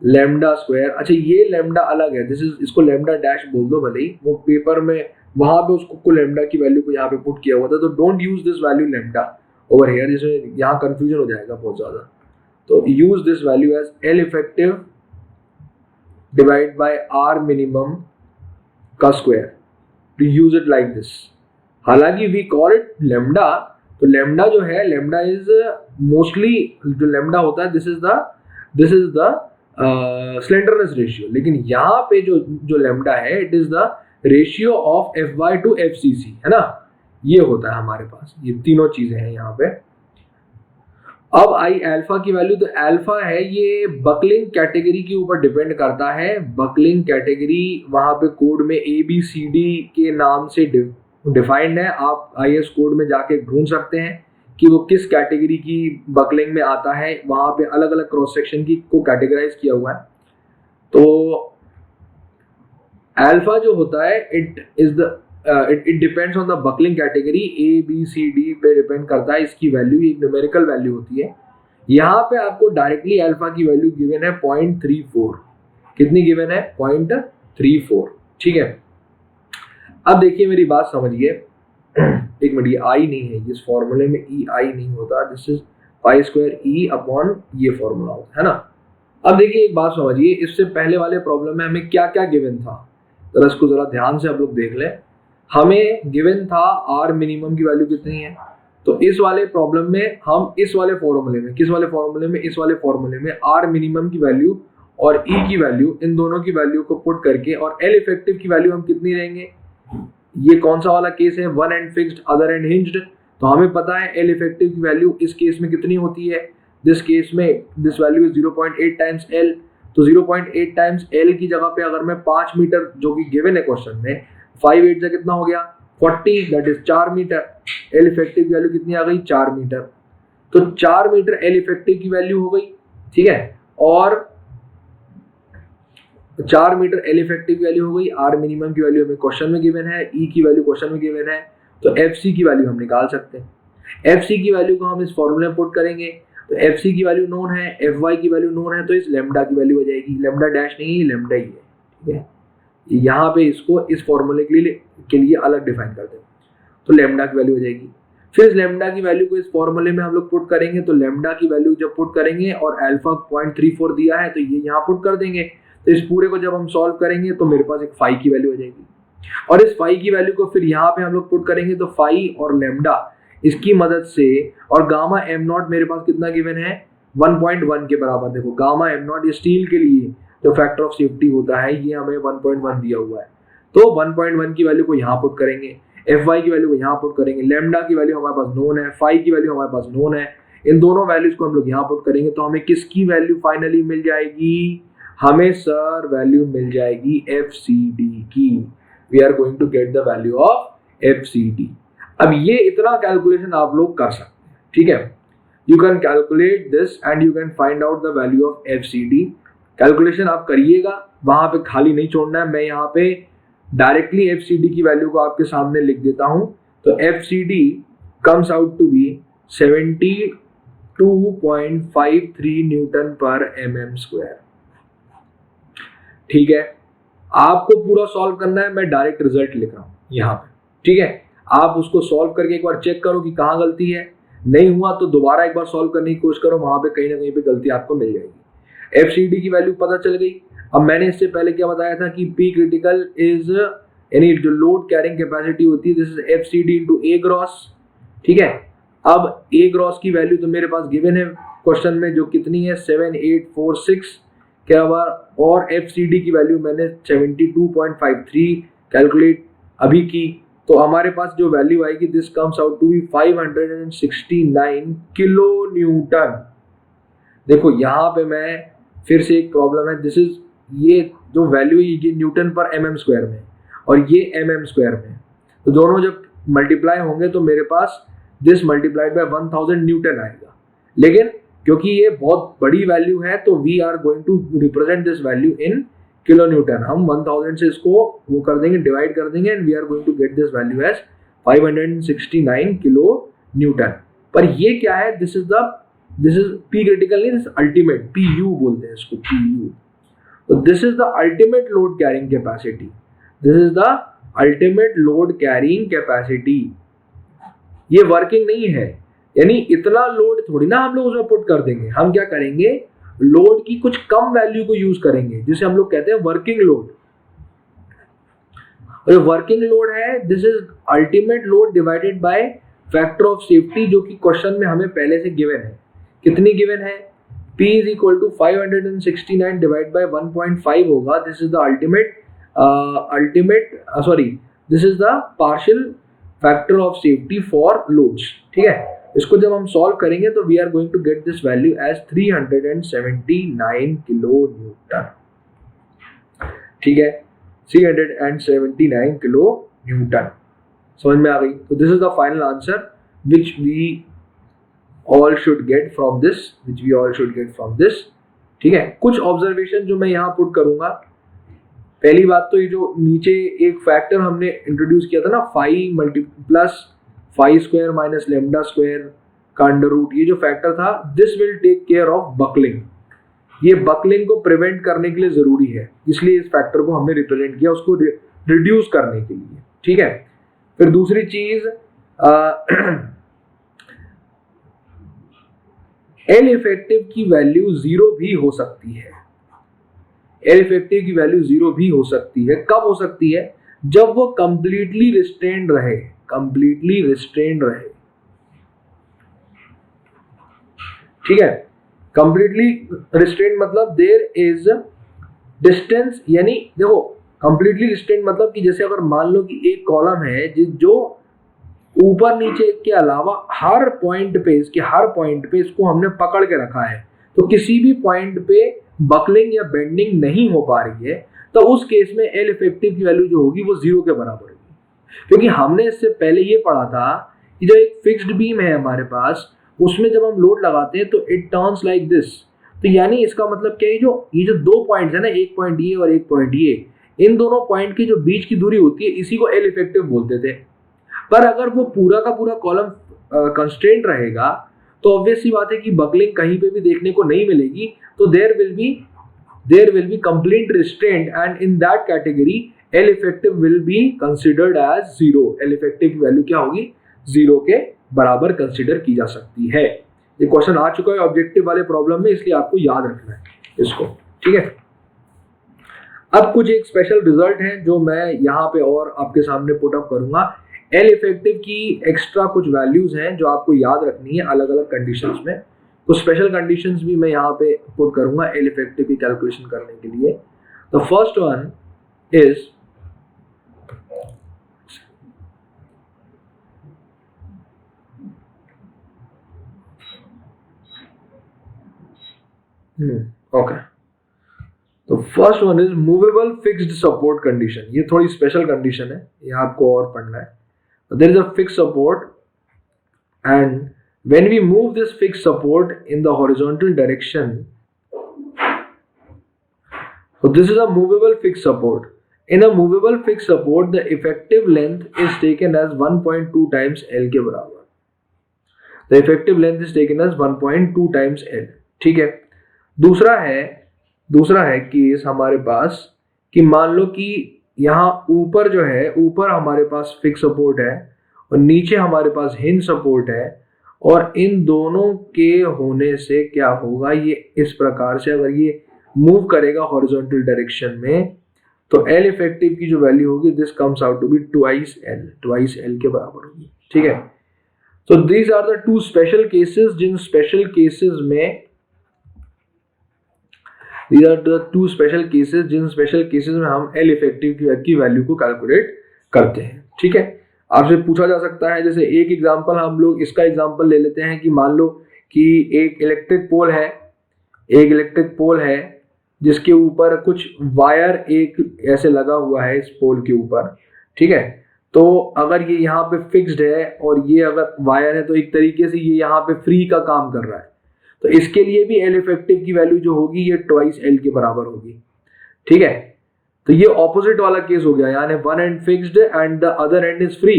lambda square. अच्छा, ये लेमडा अलग है, दिस इज, इसको लेमडा डैश बोल दो भले ही, वो पेपर में वहां पे उसको लेमडा की वैल्यू को यहाँ पे पुट किया हुआ था, तो don't use this value lambda over here, जिसमें यहाँ कंफ्यूजन हो जाएगा बहुत ज्यादा। तो use this value as L effective divide by R minimum का square, to use it like this. हालांकि वी कॉल इट लेमडा, तो लेमडा जो है, लेमडा इज मोस्टली जो लेमडा होता है, this is the slenderness ratio, लेकिन यहाँ पे जो लेमडा है it is the ratio of FY to FCC, है ना, ये होता है हमारे पास, ये तीनों चीजें हैं यहाँ पे। अब आई अल्फा की वैल्यू, तो अल्फा है ये बकलिंग कैटेगरी के ऊपर डिपेंड करता है। बकलिंग कैटेगरी वहां पे कोड में ABCD के नाम से डिफाइंड है, आप IS कोड में जाके ढूंढ सकते हैं कि वो किस कैटेगरी की बकलिंग में आता है, वहां पे अलग अलग क्रॉस सेक्शन की को कैटेगराइज किया हुआ है। तो अल्फा जो होता है it is the it depends on the buckling category, A B C D पे डिपेंड करता है इसकी वैल्यू, एक न्यूमेरिकल वैल्यू होती है। यहाँ पे आपको डायरेक्टली अल्फा की वैल्यू गिवन है 0.34, कितनी गिवन है 0.34, ठीक है। अब देखिए मेरी बात समझिए, एक मिनट, ये आई नहीं है, इस फॉर्मूले में ई आई नहीं होता, this is pi square E upon ये फॉर्मूला होता है ना। अब देखिए एक बात समझिए, इससे पहले वाले प्रॉब्लम में हमें क्या क्या गिवन था, जरा इसको जरा ध्यान से आप लोग देख लें। हमें गिवन था आर मिनिमम की वैल्यू कितनी है, तो इस वाले प्रॉब्लम में हम इस वाले फॉर्मूले में, किस वाले फॉर्मूले में, इस वाले फॉर्मूले में आर मिनिमम की वैल्यू और ई की वैल्यू, इन दोनों की वैल्यू को पुट करके और एल इफेक्टिव की वैल्यू हम कितनी लेंगे, ये कौन सा वाला केस है, one and fixed other and hinged, तो हमें पता है एल इफेक्टिव की वैल्यू इस केस में कितनी होती है, दिस केस में this value is 0.8 times L, तो 0.8 टाइम्स एल की जगह पे अगर मैं 5 मीटर जो कि गिवन है क्वेश्चन में, 5 8 से कितना हो गया 40, that is 4 meter, L effective की वैल्यू कितनी आ गई 4 मीटर, तो 4 मीटर एल इफेक्टिव की वैल्यू हो गई, ठीक है, और 4 मीटर एल इफेक्टिव की वैल्यू हो गई, आर मिनिमम की वैल्यू हमें क्वेश्चन में गिवन है, ई की वैल्यू क्वेश्चन में गिवन है, तो एफ सी की वैल्यू हम निकाल सकते हैं। एफ सी की वैल्यू को हम इस फॉर्मूले में पुट करेंगे, तो एफ सी की वैल्यू नोन है, एफ वाई की वैल्यू नोन है, तो इस लेमडा की वैल्यू हो जाएगी, लेमडा डैश नहीं है, लेमडा ही है, ठीक है। यहाँ पे इसको इस फॉर्मूले के लिए अलग डिफाइन कर दें, तो लेमडा की वैल्यू हो जाएगी। फिर इस लेमडा की वैल्यू को इस फॉर्मूले में हम लोग पुट करेंगे, तो लेमडा की वैल्यू जब पुट करेंगे और अल्फा 0.34 दिया है तो ये यहाँ पुट कर देंगे, तो इस पूरे को जब हम सॉल्व करेंगे तो मेरे पास एक फाई की वैल्यू हो जाएगी, और इस फाई की वैल्यू को फिर यहाँ पे हम लोग पुट करेंगे, तो फाई और लेमडा इसकी मदद से, और गामा एम नॉट मेरे पास कितना गिवन है 1.1 के बराबर। देखो गामा एम नॉट ये स्टील के लिए जो फैक्टर ऑफ सेफ्टी होता है ये हमें 1.1 दिया हुआ है, तो 1.1 की वैल्यू को यहाँ पुट करेंगे, एफ वाई की वैल्यू को यहाँ पुट करेंगे, लेमडा की वैल्यू हमारे पास नोन है, फाई की वैल्यू हमारे पास नोन है, इन दोनों वैल्यूज को हम लोग यहाँ पुट करेंगे, तो हमें किसकी वैल्यू फाइनली मिल जाएगी, हमें सर वैल्यू मिल जाएगी एफ सी डी की, we are going to get the value of F C D. अब ये इतना कैलकुलेशन आप लोग कर सकते हैं, ठीक है, you can calculate this and you can find out the value of F C D. Calculation आप करिएगा, वहां पे खाली नहीं छोड़ना है, मैं यहाँ पे डायरेक्टली एफ सी डी की वैल्यू को आपके सामने लिख देता हूं, तो F C D comes out to be 72.53 newton पर mm स्क्वायर, ठीक है। आपको पूरा सॉल्व करना है, मैं डायरेक्ट रिजल्ट लिख रहा हूं यहाँ पे, ठीक है, आप उसको सॉल्व करके एक बार चेक करो कि कहाँ गलती है, नहीं हुआ तो दोबारा एक बार सॉल्व करने की कोशिश करो, वहां पे कहीं ना कहीं पे गलती आपको मिल जाएगी। एफ सी डी की वैल्यू पता चल गई। अब मैंने इससे पहले क्या बताया था कि पी क्रिटिकल इज यानी जो लोड कैरिंग कैपेसिटी होती है, this is F C D into A gross, ठीक है। अब ए ग्रॉस की वैल्यू तो मेरे पास गिवन है क्वेश्चन में, जो कितनी है 7846 क्या बार, और एफ सी डी की वैल्यू मैंने 72.53 कैलकुलेट अभी की, तो हमारे पास जो वैल्यू आएगी this comes out to be 569 kilo newton. देखो यहाँ पे मैं फिर से एक प्रॉब्लम है, दिस इज ये जो वैल्यू है ये न्यूटन पर mm स्क्वायर में और ये mm स्क्वायर में, तो दोनों जब मल्टीप्लाई होंगे तो मेरे पास दिस मल्टीप्लाइड बाय 1000 न्यूटन आएगा, लेकिन क्योंकि ये बहुत बड़ी वैल्यू है तो we are going to represent this value in kilo newton. हम 1000 से इसको वो कर देंगे, डिवाइड कर देंगे, and we are going to get this value as 569 kilo newton. पर ये क्या है, दिस इज पी क्रिटिकल नहीं, दिस अल्टीमेट, पी यू बोलते हैं इसको, पी यू। तो this is the ultimate load carrying capacity, this is the ultimate load carrying capacity. ये वर्किंग नहीं है, यानी इतना लोड थोड़ी ना हम लोग उसमें पुट कर देंगे, हम क्या करेंगे लोड की कुछ कम वैल्यू को यूज करेंगे, जिसे हम लोग कहते हैं वर्किंग लोड। और वर्किंग लोड है this is ultimate load divided by factor of safety, जो कि क्वेश्चन में हमें पहले से गिवन है। कितनी गिवन है, P is equal to 569 divide by 1.5 होगा, this is the this is the partial factor of safety for loads, ठीक है। इसको जब हम सॉल्व करेंगे तो we are going to get this value as 379 kilo newton, ठीक है, 379 किलो न्यूटन। समझ में आ गई? तो this is the final answer which we all should get from this, ठीक है। कुछ ऑब्जर्वेशन जो मैं यहाँ पुट करूंगा, पहली बात तो ये जो नीचे एक फैक्टर हमने इंट्रोड्यूस किया था ना, phi plus phi square minus lambda square का अंडर रूट, ये जो फैक्टर था, this will take care of buckling. ये बकलिंग को प्रिवेंट करने के लिए जरूरी है, इसलिए इस फैक्टर को हमने रिप्रेजेंट किया उसको रिड्यूस करने के लिए। ठीक है, फिर दूसरी चीज एल इफेक्टिव की वैल्यू 0 भी हो सकती है। एल इफेक्टिव की वैल्यू 0 भी हो सकती है। कब हो सकती है? जब वो कंप्लीटली रिस्ट्रेन्ड रहे, कंप्लीटली रिस्ट्रेन्ड रहे। ठीक है, कंप्लीटली रिस्ट्रेन्ड मतलब देयर इज डिस्टेंस, यानी देखो कंप्लीटली रिस्ट्रेन्ड मतलब कि जैसे अगर मान लो कि एक कॉलम है जो ऊपर नीचे के अलावा हर पॉइंट पे, इसके हर पॉइंट पे इसको हमने पकड़ के रखा है, तो किसी भी पॉइंट पे बकलिंग या बेंडिंग नहीं हो पा रही है, तो उस केस में एल इफेक्टिव की वैल्यू जो होगी वो 0 के बराबर होगी। क्योंकि हमने इससे पहले ये पढ़ा था कि जो एक फिक्स्ड बीम है हमारे पास, उसमें जब हम लोड लगाते हैं तो इट टर्न्स लाइक दिस। तो यानी इसका मतलब क्या है, ये जो 2 पॉइंट्स है ना, एक पॉइंट ये और एक पॉइंट ये, इन दोनों पॉइंट की जो बीच की दूरी होती है, इसी को एल इफेक्टिव बोलते थे। पर अगर वो पूरा का पूरा कॉलम कंस्ट्रेंट रहेगा तो ऑब्वियस सी बात है कि बकलिंग कहीं पे भी देखने को नहीं मिलेगी, तो there will be complete restraint, and in that category L effective will be considered as 0। L effective की वैल्यू क्या होगी? 0 के बराबर कंसिडर की जा सकती है। ये क्वेश्चन आ चुका है ऑब्जेक्टिव वाले प्रॉब्लम में, इसलिए आपको याद रखना है इसको। ठीक है, अब कुछ एक स्पेशल रिजल्ट है जो मैं यहाँ पे और आपके सामने पुट अप करूंगा। एल इफेक्टिव की एक्स्ट्रा कुछ वैल्यूज हैं जो आपको याद रखनी है अलग अलग कंडीशंस में। कुछ स्पेशल कंडीशंस भी मैं यहाँ पे पुट करूंगा एल इफेक्टिव की कैलकुलेशन करने के लिए। The first one is okay, तो first one is movable fixed support condition. ये थोड़ी स्पेशल कंडीशन है, ये आपको और पढ़ना है। There is a fixed support, and when we move this fixed support in the horizontal direction, so this is a movable fixed support. In a movable fixed support, the effective length is taken as 1.2 times L के बराबर। The effective length is taken as 1.2 times L। ठीक है, दूसरा है case हमारे पास कि मान लो कि यहाँ ऊपर जो है, ऊपर हमारे पास फिक्स सपोर्ट है और नीचे हमारे पास हिंज सपोर्ट है, और इन दोनों के होने से क्या होगा, ये इस प्रकार से अगर ये मूव करेगा हॉरिजॉन्टल डायरेक्शन में, तो एल इफेक्टिव की जो वैल्यू होगी this comes out to be twice L के बराबर होगी। ठीक है, तो these are the two special cases, जिन स्पेशल केसेस में These are the two special cases, जिन स्पेशल केसेस में हम एल इफेक्टिव की वैल्यू को कैलकुलेट करते हैं। ठीक है, आपसे पूछा जा सकता है, जैसे एक एग्जांपल हम लोग इसका एग्जांपल ले लेते हैं कि मान लो कि एक इलेक्ट्रिक पोल है जिसके ऊपर कुछ वायर एक ऐसे लगा हुआ है इस पोल के ऊपर। ठीक है, तो अगर ये यहाँ पे फिक्स्ड है और ये अगर वायर है, तो एक तरीके से ये यहाँ पे फ्री का काम कर रहा है, तो इसके लिए भी एल इफेक्टिव की वैल्यू जो होगी ये ट्वाइस एल के बराबर होगी। ठीक है, तो ये ऑपोजिट वाला केस हो गया, यानी one and fixed and the other and is free,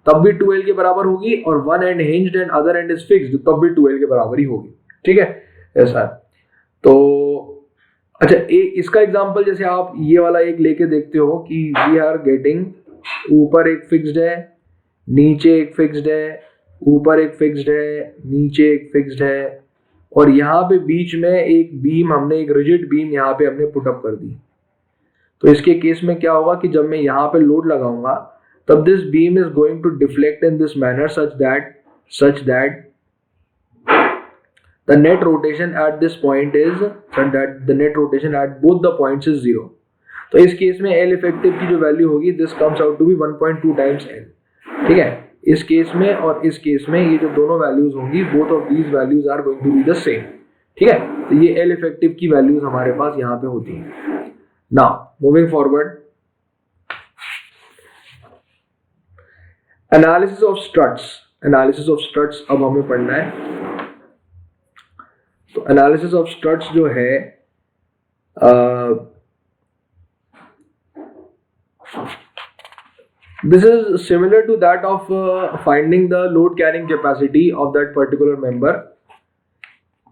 तब भी 2L के बराबर होगी, और one end hinged and other and is fixed, तब भी 2L के बराबर ही होगी। ठीक है, ऐसा। तो अच्छा, इसका एग्जांपल जैसे आप ये वाला एक लेके देखते हो कि वी आर गेटिंग, ऊपर एक फिक्स्ड है, नीचे एक फिक्स्ड है, ऊपर एक फिक्स्ड है, नीचे एक फिक्स्ड है, और यहाँ पे बीच में एक बीम, हमने एक रिजिड बीम यहाँ पे हमने पुटअप कर दी। तो इसके केस में क्या होगा कि जब मैं यहाँ पे लोड लगाऊंगा, तब this beam is going to deflect in this manner such that the net rotation at this point is the net rotation at both the points is 0। तो इस केस में एल इफेक्टिव की जो वैल्यू होगी this comes out to be 1.2 times L. ठीक है, इस case में और इस केस में ये जो दोनों वैल्यूज होंगी, both of these values are going to be the same. ठीक है, तो ये एल इफेक्टिव की वैल्यूज हमारे पास यहाँ पे होती हैं। Now moving forward, analysis of struts अब हमें पढ़ना है। तो एनालिसिस ऑफ स्ट्रट्स जो है This is similar to that of finding the load carrying capacity of that particular member.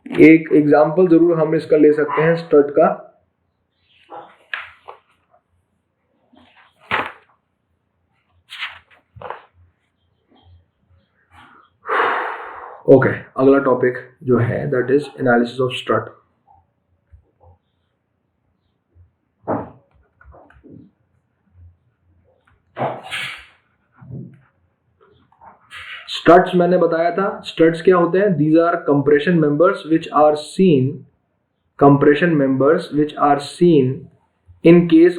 एक एग्जाम्पल जरूर हम इसका ले सकते हैं स्ट्रट का. ओके, अगला टॉपिक जो है that is analysis of strut. Struts मैंने बताया था. स्ट्रट्स क्या होते हैं? These are compression members which are seen, compression members which are seen in case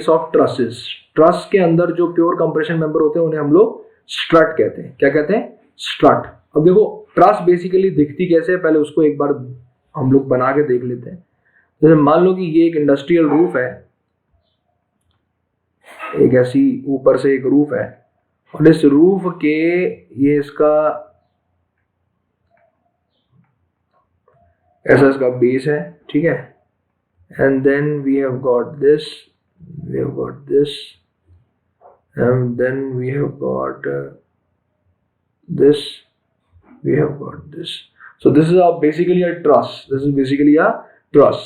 of trusses. Truss के अंदर जो प्योर कंप्रेशन मेंबर होते हैं उन्हें हम लोग स्ट्रट कहते हैं. क्या कहते हैं? स्ट्रट. अब देखो ट्रस बेसिकली दिखती कैसे है, पहले उसको एक बार हम लोग बना के देख लेते हैं. जैसे मान लो कि ये एक इंडस्ट्रियल रूफ है, एक ऐसी ऊपर से एक रूफ है, और इस रूफ के ये इसका ऐसा इसका बेस है, ठीक है. And then we have got this, we have got this, and then we have got this, we have got this. So this is basically a truss. This is basically a truss.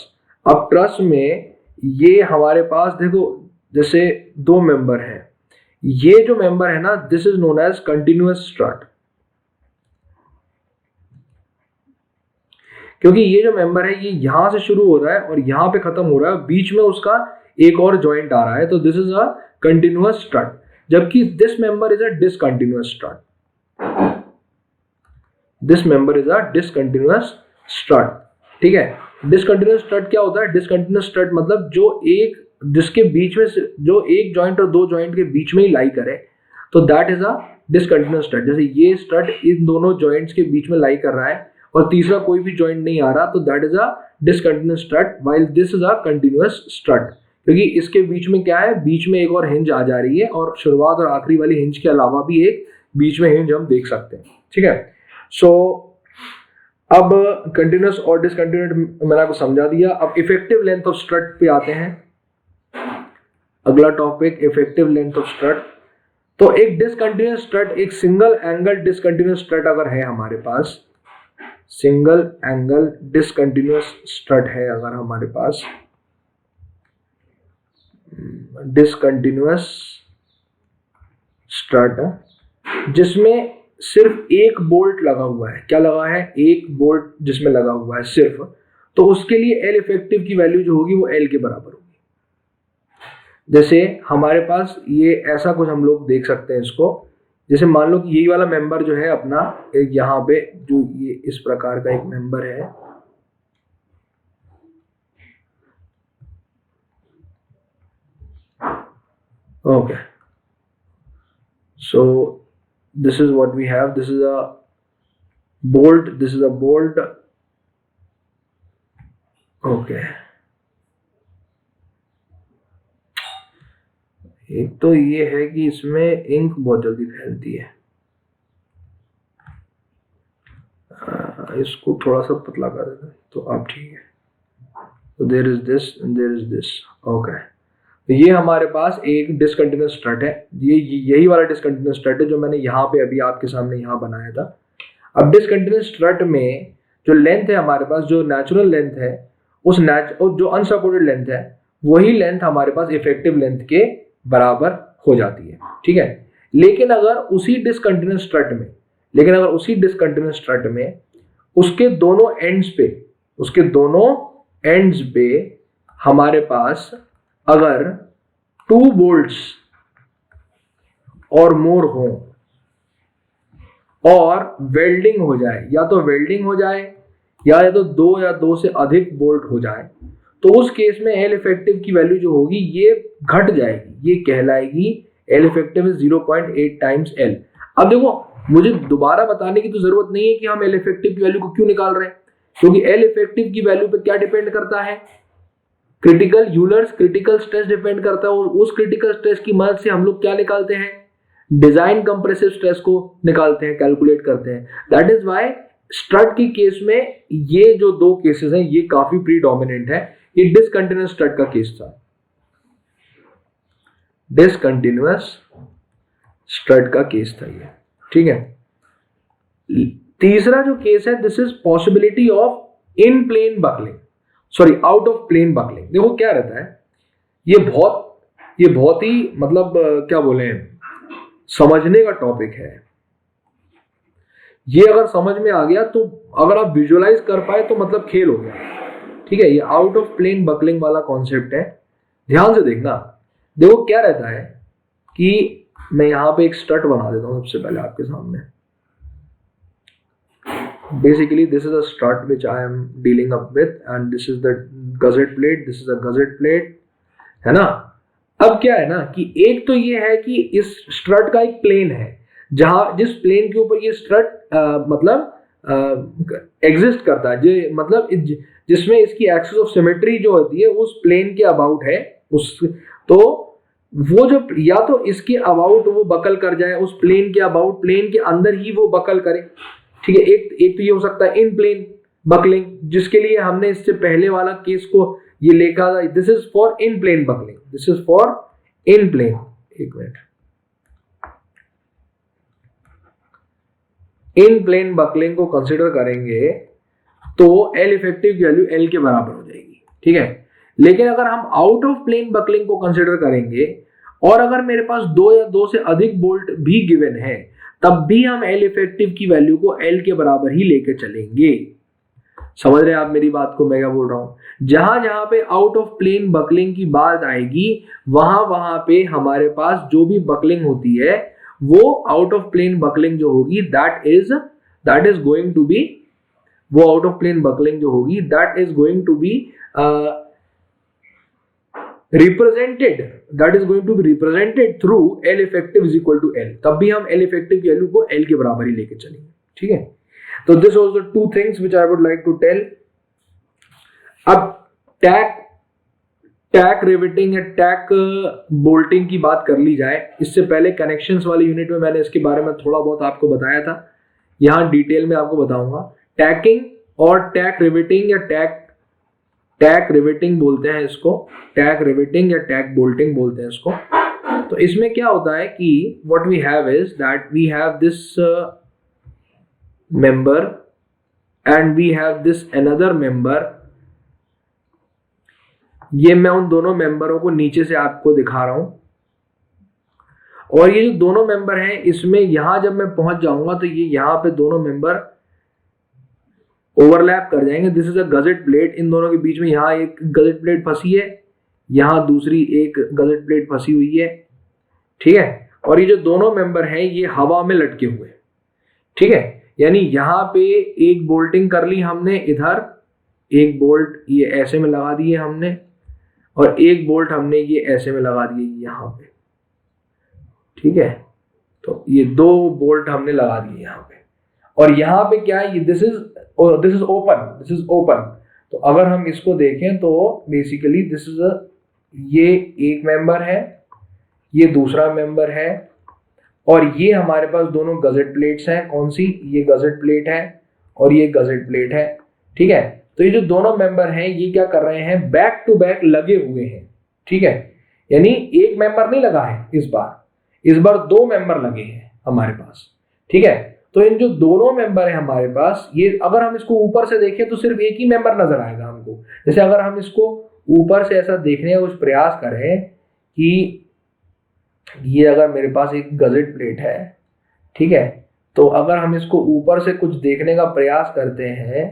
अब truss में ये हमारे पास देखो जैसे दो member हैं. ये जो मेंबर है ना, this is known as continuous strut. क्योंकि ये जो मेंबर है ये यहां से शुरू हो रहा है और यहां पे खत्म हो रहा है, बीच में उसका एक और जॉइंट आ रहा है, तो this is a continuous strut. जबकि this member is a discontinuous strut. This member is a discontinuous strut. ठीक है. डिसकंटिन्यूअस स्ट्रट क्या होता है? डिसकंटिन्यूअस स्ट्रट मतलब जो एक जिसके बीच में जो एक जॉइंट और दो जॉइंट के बीच में ही लाई करे, तो that is a discontinuous strut. जैसे ये स्ट्रट इन दोनों जॉइंट्स के बीच में लाई कर रहा है और तीसरा कोई भी जॉइंट नहीं आ रहा, तो that is a discontinuous strut, while this is a continuous strut. क्योंकि इसके बीच में क्या है? बीच में एक और हिंज आ जा रही है, और शुरुआत और आखिरी वाली हिंज के अलावा भी एक बीच में हिंज हम देख सकते हैं. ठीक है. सो अब कंटिन्यूअस और डिसकंटिन्यूअस मैंने आपको समझा दिया. अब इफेक्टिव लेंथ ऑफ स्ट्रट पे आते हैं. अगला topic effective length of strut. तो एक डिसकंटिन्यूअस स्ट्रट, एक सिंगल एंगल डिसकंटिन्यूअस स्ट्रट अगर है हमारे पास, सिंगल एंगल डिसकंटिन्यूअस स्ट्रट है अगर हमारे पास, डिसकंटिन्यूअस स्ट्रट जिसमें सिर्फ एक बोल्ट लगा हुआ है. क्या लगा है? एक बोल्ट जिसमें लगा हुआ है सिर्फ, तो उसके लिए एल इफेक्टिव की वैल्यू जो होगी वो एल के बराबर होगी. जैसे हमारे पास ये ऐसा कुछ हम लोग देख सकते हैं इसको. जैसे मान लो कि यही वाला मेंबर जो है अपना, एक यहाँ पे जो ये इस प्रकार का एक मेंबर है, okay. So this is what we have. This is a bolt, this is a bolt. Okay. एक तो ये है कि इसमें इंक बहुत जल्दी फैलती है, इसको थोड़ा सा पतला कर देना तो अब ठीक है. तो there is this and there is this. Okay. तो ये हमारे पास एक डिसकंटिन्यूअस स्ट्रट है. ये यही वाला डिसकंटिन्यूअस स्ट्रट है जो मैंने यहाँ पे अभी आपके सामने यहाँ बनाया था. अब डिसकंटिन्यूअस स्ट्रट में जो लेंथ है हमारे पास, जो नेचुरल लेंथ है, उस जो अनसपोर्टेड लेंथ है, वही लेंथ हमारे पास इफेक्टिव लेंथ के बराबर हो जाती है. ठीक है. लेकिन अगर उसी डिसकंटिन्यूअस स्ट्रट में उसके दोनों एंड्स पे हमारे पास अगर 2 बोल्ट्स और मोर हो और वेल्डिंग हो जाए, या तो वेल्डिंग हो जाए या तो 2 या 2 से अधिक बोल्ट हो जाए, तो उस केस में एल इफेक्टिव की वैल्यू जो होगी ये घट जाएगी. ये कहलाएगी L effective is 0.8 times L. अब देखो मुझे दोबारा बताने की तो जरूरत नहीं है कि हम एल इफेक्टिव की वैल्यू को क्यों निकाल रहे हैं, क्योंकि एल इफेक्टिव की वैल्यू पे क्या डिपेंड करता है? Critical Euler's critical stress depend करता है. और उस क्रिटिकल स्ट्रेस की मदद से हम लोग क्या निकालते हैं? डिजाइन कंप्रेसिव स्ट्रेस को निकालते हैं, कैलकुलेट करते हैं. दैट इज व्हाई स्ट्रट की केस में ये जो 2 केसेस हैं ये काफी प्रीडोमिनेंट है. ये डिसकंटिन्यूअस स्ट्रट का केस था. डिसकंटिन्यूअस स्ट्रट का केस था ये, ठीक है। तीसरा जो केस है, this is possibility of in plane buckling, sorry out of plane buckling. देखो क्या रहता है, ये बहुत ही मतलब क्या बोले, समझने का टॉपिक है। ये अगर समझ में आ गया तो अगर आप विजुअलाइज कर पाए तो मतलब खेल हो गया, ठीक है। ये आउट ऑफ प्लेन बकलिंग वाला कॉन्सेप्ट है, ध्यान से देखना। देखो क्या रहता है कि मैं यहां पे एक स्ट्रट बना देता हूं सबसे पहले आपके सामने। Basically this is a strut which I am dealing up with and this is the gazette plate, this is a gusset plate, है ना। अब क्या है ना कि एक तो ये है कि इस स्ट्रट का एक प्लेन है, जहां जिस प्लेन के ऊपर ये स्ट्रट मतलब एग्जिस्ट करता है, जो मतलब जिसमें इसकी एक्सिस ऑफ सिमेट्री जो होती है उस प्लेन के अबाउट है, उस तो वो जो या तो इसके अबाउट वो बकल कर जाए, उस प्लेन के अबाउट, प्लेन के अंदर ही वो बकल करे, ठीक है। एक तो ये हो सकता है इन प्लेन बकलिंग, जिसके लिए हमने इससे पहले वाला केस को ये लिखा था, this is for in plane buckling, this is for in plane. एक मिनट, इन प्लेन बकलिंग को कंसीडर करेंगे तो एल इफेक्टिव की वैल्यू एल के बराबर हो जाएगी, ठीक है। लेकिन अगर हम आउट ऑफ प्लेन बकलिंग को कंसीडर करेंगे और अगर मेरे पास दो या दो से अधिक बोल्ट भी गिवन है, तब भी हम एल इफेक्टिव की वैल्यू को एल के बराबर ही लेकर चलेंगे। समझ रहे हैं आप मेरी बात को, मैं क्या बोल रहा हूं। जहां जहां पे आउट ऑफ प्लेन बकलिंग की बात आएगी, वहां वहां पे हमारे पास जो भी बकलिंग होती है वो आउट ऑफ प्लेन बकलिंग जो होगी that is going to be, वो आउट ऑफ प्लेन बकलिंग जो होगी that is going to be represented through L effective is equal to L. तब भी हम एल इफेक्टिव की वैल्यू को एल के बराबर ही लेके चलेंगे, ठीक है। तो this was the two things which I would like to tell. अब टैक रिवेटिंग या टैक बोल्टिंग की बात कर ली जाए, इससे पहले कनेक्शंस वाली यूनिट में मैंने इसके बारे में थोड़ा बहुत आपको बताया था, यहां डिटेल में आपको बताऊंगा। टैकिंग और टैक रिवेटिंग या टैक रिवेटिंग बोलते हैं इसको, टैक रिवेटिंग या टैक बोल्टिंग बोलते हैं इसको। तो इसमें क्या होता है कि what we have is that we have this member and we have this another member. ये मैं उन दोनों मेंबरों को नीचे से आपको दिखा रहा हूं, और ये जो दोनों मेंबर हैं इसमें यहां जब मैं पहुंच जाऊंगा तो ये यहां पे दोनों मेंबर ओवरलैप कर जाएंगे। This is a gusset plate, इन दोनों के बीच में यहाँ एक गजेट प्लेट फंसी है, यहाँ दूसरी एक गजेट प्लेट फंसी हुई है, ठीक है। और ये जो दोनों मेंबर हैं ये हवा में लटके हुए, ठीक है। यानी यहाँ पे एक बोल्टिंग कर ली हमने, इधर एक बोल्ट ये ऐसे में लगा दिए हमने, और एक बोल्ट हमने ये ऐसे में लगा दिए यहाँ पे, ठीक है। तो ये दो बोल्ट हमने लगा दिए यहाँ पे, और यहाँ पे क्या है, ये दिस इज ओपन। तो अगर हम इसको देखें तो बेसिकली दिस इज ये एक मेंबर है, ये दूसरा मेंबर है, और ये हमारे पास दोनों गजेट प्लेट्स हैं। कौन सी, ये गजेट प्लेट है और ये गजेट प्लेट है, ठीक है। तो ये जो दोनों मेंबर हैं ये क्या कर रहे हैं, बैक टू बैक लगे हुए हैं, ठीक है। यानी एक मेंबर नहीं लगा है इस बार दो मेंबर लगे हैं हमारे पास, ठीक है। तो इन जो दोनों मेंबर है हमारे पास, ये अगर हम इसको ऊपर से देखें तो सिर्फ एक ही मेंबर नजर आएगा हमको। जैसे अगर हम इसको ऊपर से ऐसा देखने का कुछ प्रयास करें कि ये अगर मेरे पास एक गजेट प्लेट है, ठीक है, तो अगर हम इसको ऊपर से कुछ देखने का प्रयास करते हैं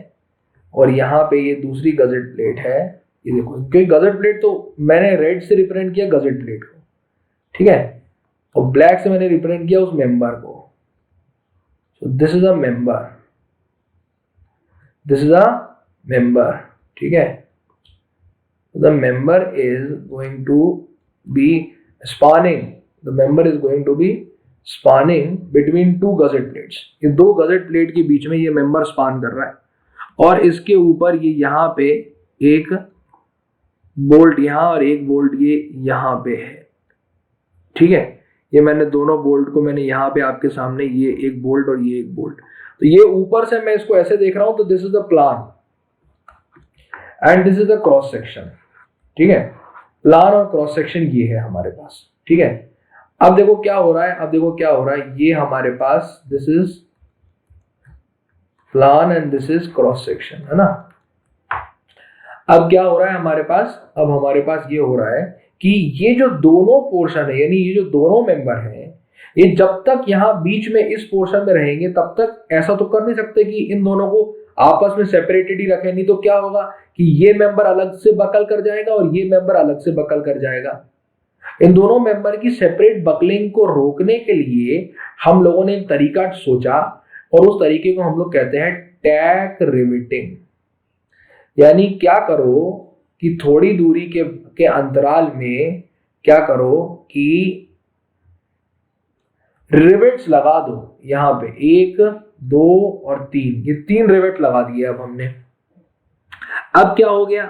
और यहाँ पे ये दूसरी गजेट प्लेट है, ये देखो, क्योंकि गजेट प्लेट तो मैंने रेड से रिप्रेजेंट किया गजेट प्लेट को, ठीक है, और ब्लैक से मैंने रिप्रेजेंट किया उस मेंबर को। So this is a member, ठीक है। The member is going to be spanning between two gusset plates। ये दो गजेट प्लेट के बीच में ये मेंबर स्पान कर रहा है, और इसके ऊपर ये यहाँ पे एक बोल्ट यहाँ और एक बोल्ट ये यहाँ पे है, ठीक है। ये मैंने दोनों बोल्ट को मैंने यहाँ पे आपके सामने, ये एक बोल्ट और ये एक बोल्ट, तो ये ऊपर से मैं इसको ऐसे देख रहा हूं, तो this is the plan and this is the cross section, ठीक है। प्लान और क्रॉस सेक्शन ये है हमारे पास, ठीक है, अब देखो क्या हो रहा है, अब देखो क्या हो रहा है, ये हमारे पास this is plan and this is cross section, है ना। अब क्या हो रहा है हमारे पास, अब हमारे पास ये हो रहा है कि ये जो दोनों पोर्शन है, यानी ये जो दोनों मेंबर हैं, ये जब तक यहाँ बीच में इस पोर्शन में रहेंगे तब तक ऐसा तो कर नहीं सकते कि इन दोनों को आपस में सेपरेटेड ही रखें, नहीं तो क्या होगा कि ये मेंबर अलग से बकल कर जाएगा और ये मेंबर अलग से बकल कर जाएगा। इन दोनों मेंबर की सेपरेट बकलिंग को रोकने के लिए हम लोगों ने एक तरीका सोचा और उस तरीके को हम लोग कहते हैं टैक रिवेटिंग। यानी क्या करो कि थोड़ी दूरी के अंतराल में क्या करो कि रिवेट्स लगा दो, यहां पे 1 2 और 3, ये 3 रिवेट लगा दिए अब हमने। अब क्या हो गया,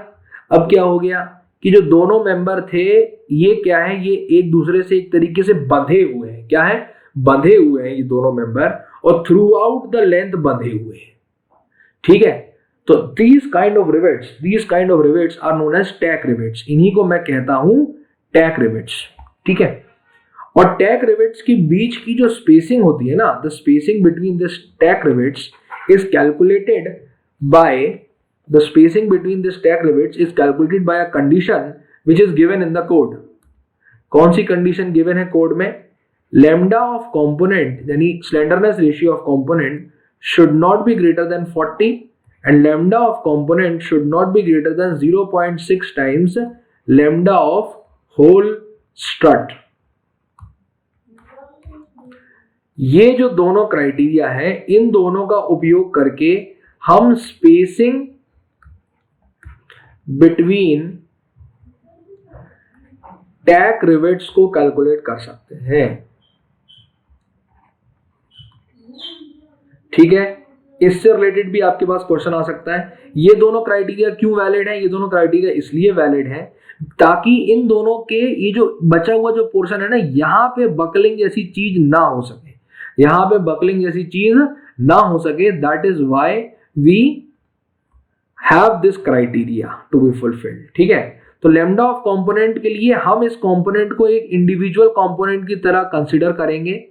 अब क्या हो गया कि जो दोनों मेंबर थे ये क्या है, ये एक दूसरे से एक तरीके से बंधे हुए हैं, क्या है, बंधे हुए हैं ये दोनों मेंबर, और थ्रू आउट द लेंथ बंधे हुए हैं, ठीक है। तो these kind of rivets are known as tack rivets, इन्हीं को मैं कहता हूं टैक रिवेट्स, ठीक है। और टैक रिवेट्स के बीच की जो स्पेसिंग होती है ना, the spacing between this tack rivets is calculated by the spacing between this tack rivets is calculated by a condition which is given in the code. कौन सी कंडीशन गिवन है कोड में, लैम्डा ऑफ कंपोनेंट यानी slenderness ratio of component should not be greater than 40 and lambda of component should not be greater than 0.6 times lambda of whole strut। ये जो दोनों criteria है, इन दोनों का उपयोग करके हम स्पेसिंग बिटवीन टैक रिवेट्स को कैलकुलेट कर सकते हैं, ठीक है। इससे रिलेटेड भी आपके पास क्वेश्चन आ सकता है। ये दोनों क्राइटेरिया क्यों वैलिड है, ये दोनों क्राइटेरिया इसलिए वैलिड है ताकि इन दोनों के ये जो बचा हुआ जो पोर्शन है ना, यहाँ पे बकलिंग जैसी चीज ना हो सके, यहाँ पे बकलिंग जैसी चीज ना हो सके। That is why we have this criteria to be fulfilled, ठीक है। तो लैम्डा ऑफ कंपोनेंट के लिए हम इस कंपोनेंट को एक इंडिविजुअल कंपोनेंट की तरह कंसीडर करेंगे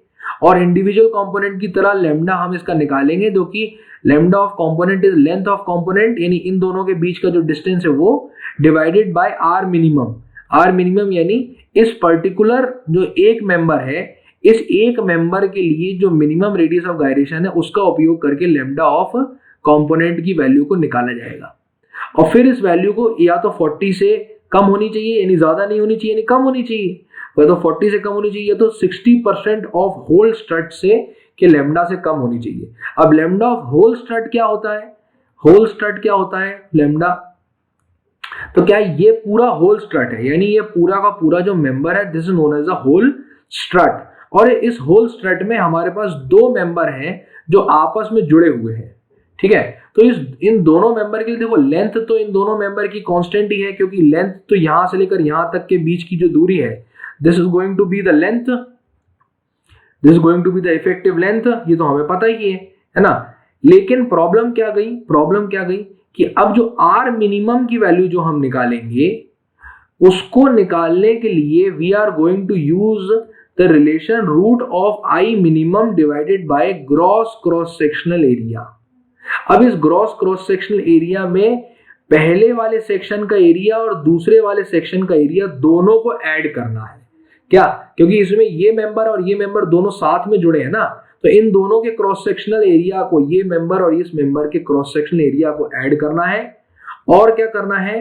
और इंडिविजुअल कंपोनेंट की तरह लैम्डा हम इसका निकालेंगे, जो कि lambda of component is length of component, यानी इन दोनों के बीच का जो डिस्टेंस है वो divided by R minimum. R minimum यानी इस पर्टिकुलर जो एक मेंबर है, इस एक मेंबर के लिए जो मिनिमम रेडियस ऑफ गायरेशन है उसका उपयोग करके लैम्डा ऑफ कंपोनेंट की वैल्यू को निकाला जाएगा। और फिर इस वैल्यू को या तो 40 से कम होनी चाहिए, यानी ज्यादा नहीं होनी चाहिए, यानी कम होनी चाहिए, तो 40 से कम होनी चाहिए, तो 60% ऑफ होल स्ट्रट से कि लैम्डा से कम होनी चाहिए। अब लैम्डा ऑफ होल स्ट्रट क्या होता है, होल स्ट्रट क्या होता है लैम्डा, तो क्या ये पूरा होल स्ट्रट है, यानी ये पूरा का पूरा जो मेंबर है this is known as a whole strut. और इस होल स्ट्रट में हमारे पास दो मेंबर हैं जो आपस में जुड़े हुए हैं, ठीक है। तो इन दोनों मेंबर के लिए देखो लेंथ तो इन दोनों मेंबर की कांस्टेंट ही है, क्योंकि लेंथ तो यहां से लेकर यहां तक के बीच की जो दूरी है this is going to be the length, this is going to be the effective length, ये तो हमें पता ही है ना। लेकिन प्रॉब्लम क्या गई, प्रॉब्लम क्या गई कि अब जो आर मिनिमम की वैल्यू जो हम निकालेंगे उसको निकालने के लिए we are going to use the relation root of I minimum divided by gross cross sectional area. अब इस ग्रॉस क्रॉस सेक्शनल एरिया में पहले वाले सेक्शन का एरिया और दूसरे वाले सेक्शन का एरिया दोनों को ऐड करना है, क्या, क्योंकि इसमें ये मेंबर और ये मेंबर दोनों साथ में जुड़े हैं ना, तो इन दोनों के क्रॉस सेक्शनल एरिया को, ये मेंबर और इस मेंबर के क्रॉस सेक्शनल एरिया को ऐड करना है। और क्या करना है,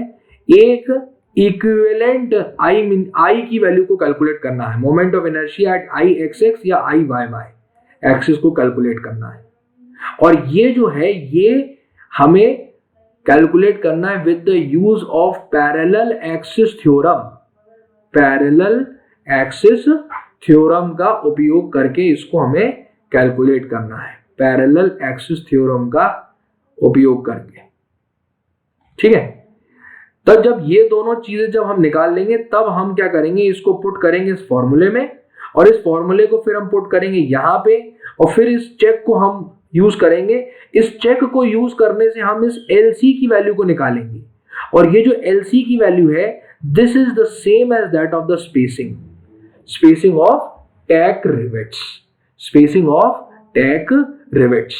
एक इक्विवेलेंट आई की वैल्यू को कैलकुलेट करना है, moment of inertia at I X X या आई वाई वाई एक्सिस को कैलकुलेट करना है। और ये जो है ये हमें कैलकुलेट करना है with the use of parallel axis theorem. Parallel axis theorem का उपयोग करके इसको हमें कैलकुलेट करना है, पैरेलल एक्सिस थ्योरम का उपयोग करके, ठीक है। तब जब ये दोनों चीजें जब हम निकाल लेंगे तब हम क्या करेंगे, इसको पुट करेंगे इस फॉर्मूले में, और इस फॉर्मूले को फिर हम पुट करेंगे यहाँ पे, और फिर इस चेक को हम यूज करेंगे। इस चेक को यूज करने से हम इस LC की वैल्यू को निकालेंगे, और ये जो LC की वैल्यू है this is the same as that of the spacing. Spacing of tack rivets, spacing of tack rivets.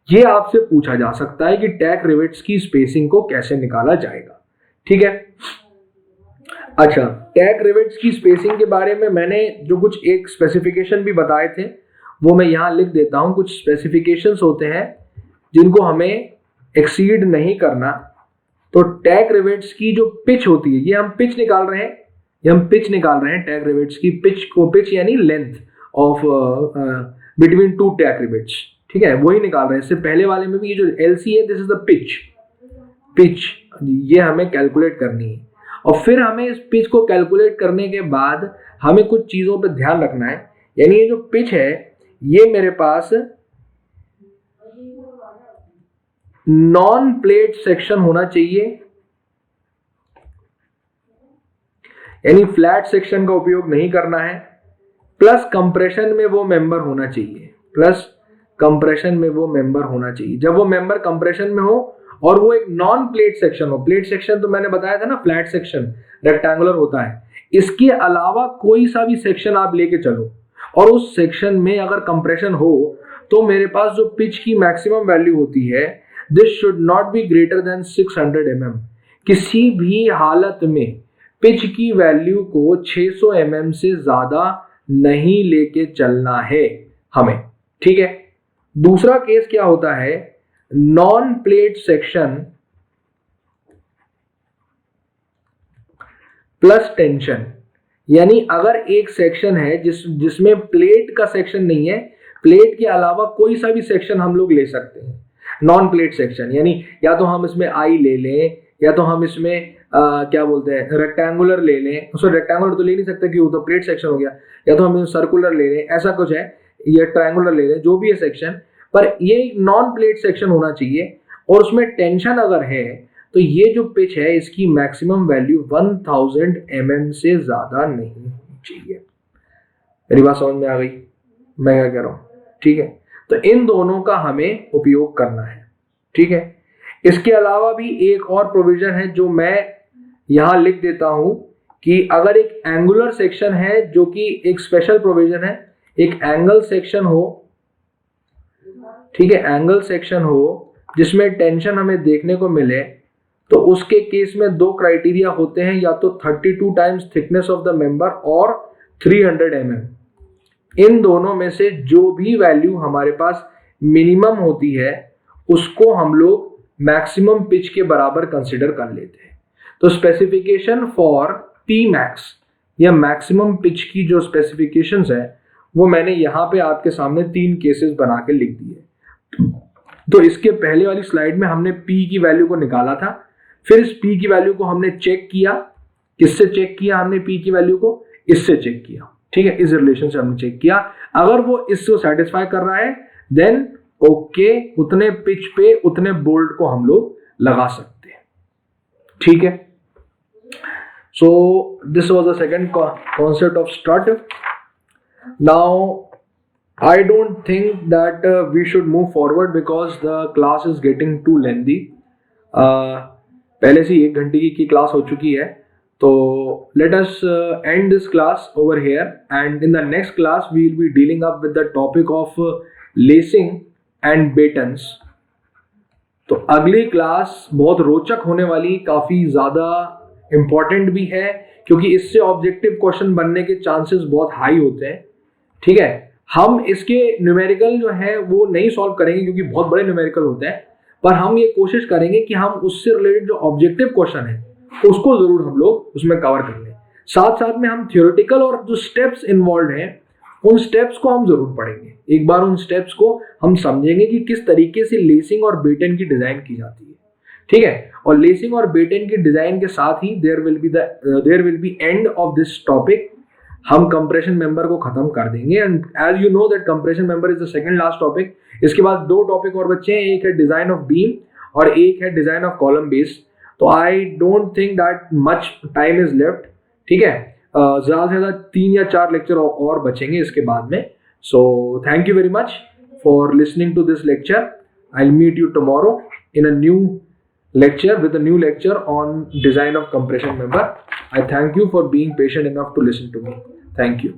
ये आपसे पूछा जा सकता है कि टैक रिवेट्स की स्पेसिंग को कैसे निकाला जाएगा। ठीक है, अच्छा, टैक रिवेट्स की स्पेसिंग के बारे में मैंने जो कुछ एक स्पेसिफिकेशन भी बताए थे वो मैं यहां लिख देता हूं। कुछ स्पेसिफिकेशंस होते हैं जिनको हमें एक्सीड नहीं करना। तो टैक रिवेट्स की जो पिच होती है, ये हम पिच निकाल रहे हैं, ये हम पिच निकाल रहे हैं टैक रिवेट्स की पिच को, पिच यानी length of between two tack rivets. ठीक है, वही निकाल रहे हैं। इससे पहले वाले में भी ये जो एलसी है, this is the pitch, pitch ये हमें कैलकुलेट करनी है। और फिर हमें इस पिच को कैलकुलेट करने के बाद हमें कुछ चीजों पे ध्यान रखना है। यानी ये जो पिच है ये मेरे पास नॉन प्लेट सेक्शन होना चाहिए, यानी फ्लैट सेक्शन का उपयोग नहीं करना है। प्लस कंप्रेशन में वो मेंबर होना चाहिए, प्लस कंप्रेशन में वो मेंबर होना चाहिए। जब वो मेंबर कंप्रेशन में हो और वो एक नॉन प्लेट सेक्शन हो, प्लेट सेक्शन तो मैंने बताया था ना, फ्लैट सेक्शन रेक्टेंगुलर होता है। इसके अलावा कोई सा भी सेक्शन आप लेके चलो और उस सेक्शन में अगर कंप्रेशन हो तो मेरे पास जो पिच की मैक्सिमम वैल्यू होती है, this should not be greater then 600 mm। किसी भी हालत में पिच की वैल्यू को 600 mm से ज्यादा नहीं लेके चलना है हमें। ठीक है, दूसरा केस क्या होता है, non plate section plus tension. यानी अगर एक सेक्शन है जिसमें प्लेट का सेक्शन नहीं है, प्लेट के अलावा कोई सा भी सेक्शन हम लोग ले सकते हैं, नॉन प्लेट सेक्शन। यानी या तो हम इसमें आई ले लें, या तो हम इसमें क्या बोलते हैं रेक्टेंगुलर ले लें। उसमें रेक्टेंगुलर तो ले नहीं सकते क्योंकि वो तो प्लेट सेक्शन हो गया, या तो हम सर्कुलर ले लें, ऐसा कुछ है, या ट्रायंगुलर ले लें, जो भी है सेक्शन। पर ये नॉन प्लेट सेक्शन होना चाहिए और उसमें टेंशन अगर है तो ये जो पिच है इसकी मैक्सिमम वैल्यू 1000 mm से ज्यादा नहीं होनी चाहिए। मेरी बात समझ में आ गई मैं क्या कह रहा हूं? ठीक है, तो इन दोनों का हमें उपयोग करना है। ठीक है, इसके अलावा भी एक और प्रोविजन है जो मैं यहां लिख देता हूं कि अगर एक एंगुलर सेक्शन है, जो कि एक स्पेशल प्रोविजन है, एक एंगल सेक्शन हो, ठीक है, एंगल सेक्शन हो जिसमें टेंशन हमें देखने को मिले, तो उसके केस में दो क्राइटेरिया होते हैं, या तो 32 times thickness of the member और 300 mm। इन दोनों में से जो भी वैल्यू हमारे पास मिनिमम होती है उसको हम लोग मैक्सिमम पिच के बराबर कंसिडर कर लेते हैं। तो स्पेसिफिकेशन फॉर पी मैक्स या मैक्सिमम पिच की जो स्पेसिफिकेशंस है वो मैंने यहां पे आपके सामने 3 केसेस बना के लिख दिए। तो इसके पहले वाली स्लाइड में हमने पी की वैल्यू को निकाला था, फिर इस पी की वैल्यू को हमने चेक किया। किससे चेक किया हमने पी की वैल्यू को? इससे चेक किया। ठीक है, इस रिलेशन से हमने चेक किया। अगर वो इसको सेटिस्फाई कर रहा है देन ओके, उतने पिच पे उतने बोल्ट को हम लोग लगा सकते हैं। ठीक है, so this was the second concept of strut. Now I don't think that we should move forward because the class is getting too lengthy. पहले से 1 घंटे की क्लास हो चुकी है, तो let us end this class over here, and in the next class we will be dealing up with the topic of lacing and batons. तो अगली क्लास बहुत रोचक होने वाली, काफी ज्यादा इंपॉर्टेंट भी है क्योंकि इससे ऑब्जेक्टिव क्वेश्चन बनने के चांसेस बहुत हाई होते हैं। ठीक है, हम इसके न्यूमेरिकल जो है वो नहीं सॉल्व करेंगे क्योंकि बहुत बड़े न्यूमेरिकल होते हैं, पर हम ये कोशिश करेंगे कि हम उससे रिलेटेड जो ऑब्जेक्टिव क्वेश्चन है उसको जरूर हम लोग उसमें कवर कर लें। साथ साथ में हम थियोरेटिकल और जो स्टेप्स इन्वॉल्व हैं उन स्टेप्स को हम जरूर पढ़ेंगे। एक बार उन स्टेप्स को हम समझेंगे कि किस तरीके से लेसिंग और बेटन की डिजाइन की जाती है। ठीक है, और लेसिंग और बेटन की डिजाइन के साथ ही there will be end of this topic. हम कंप्रेशन मेंबर को खत्म कर देंगे, and as you know that compression member is the second last topic. इसके बाद 2 टॉपिक और बच्चे हैं, एक है डिजाइन ऑफ बीम और एक है डिजाइन ऑफ कॉलम बेस। तो I don't think that much time is left. ठीक है, ज्यादा से ज्यादा 3 या 4 लेक्चर और बचेंगे इसके बाद में। So thank you very much for listening to this lecture. I will meet you tomorrow in a new lecture with a new lecture on design of compression member. I thank you for being patient enough to listen to me. Thank you.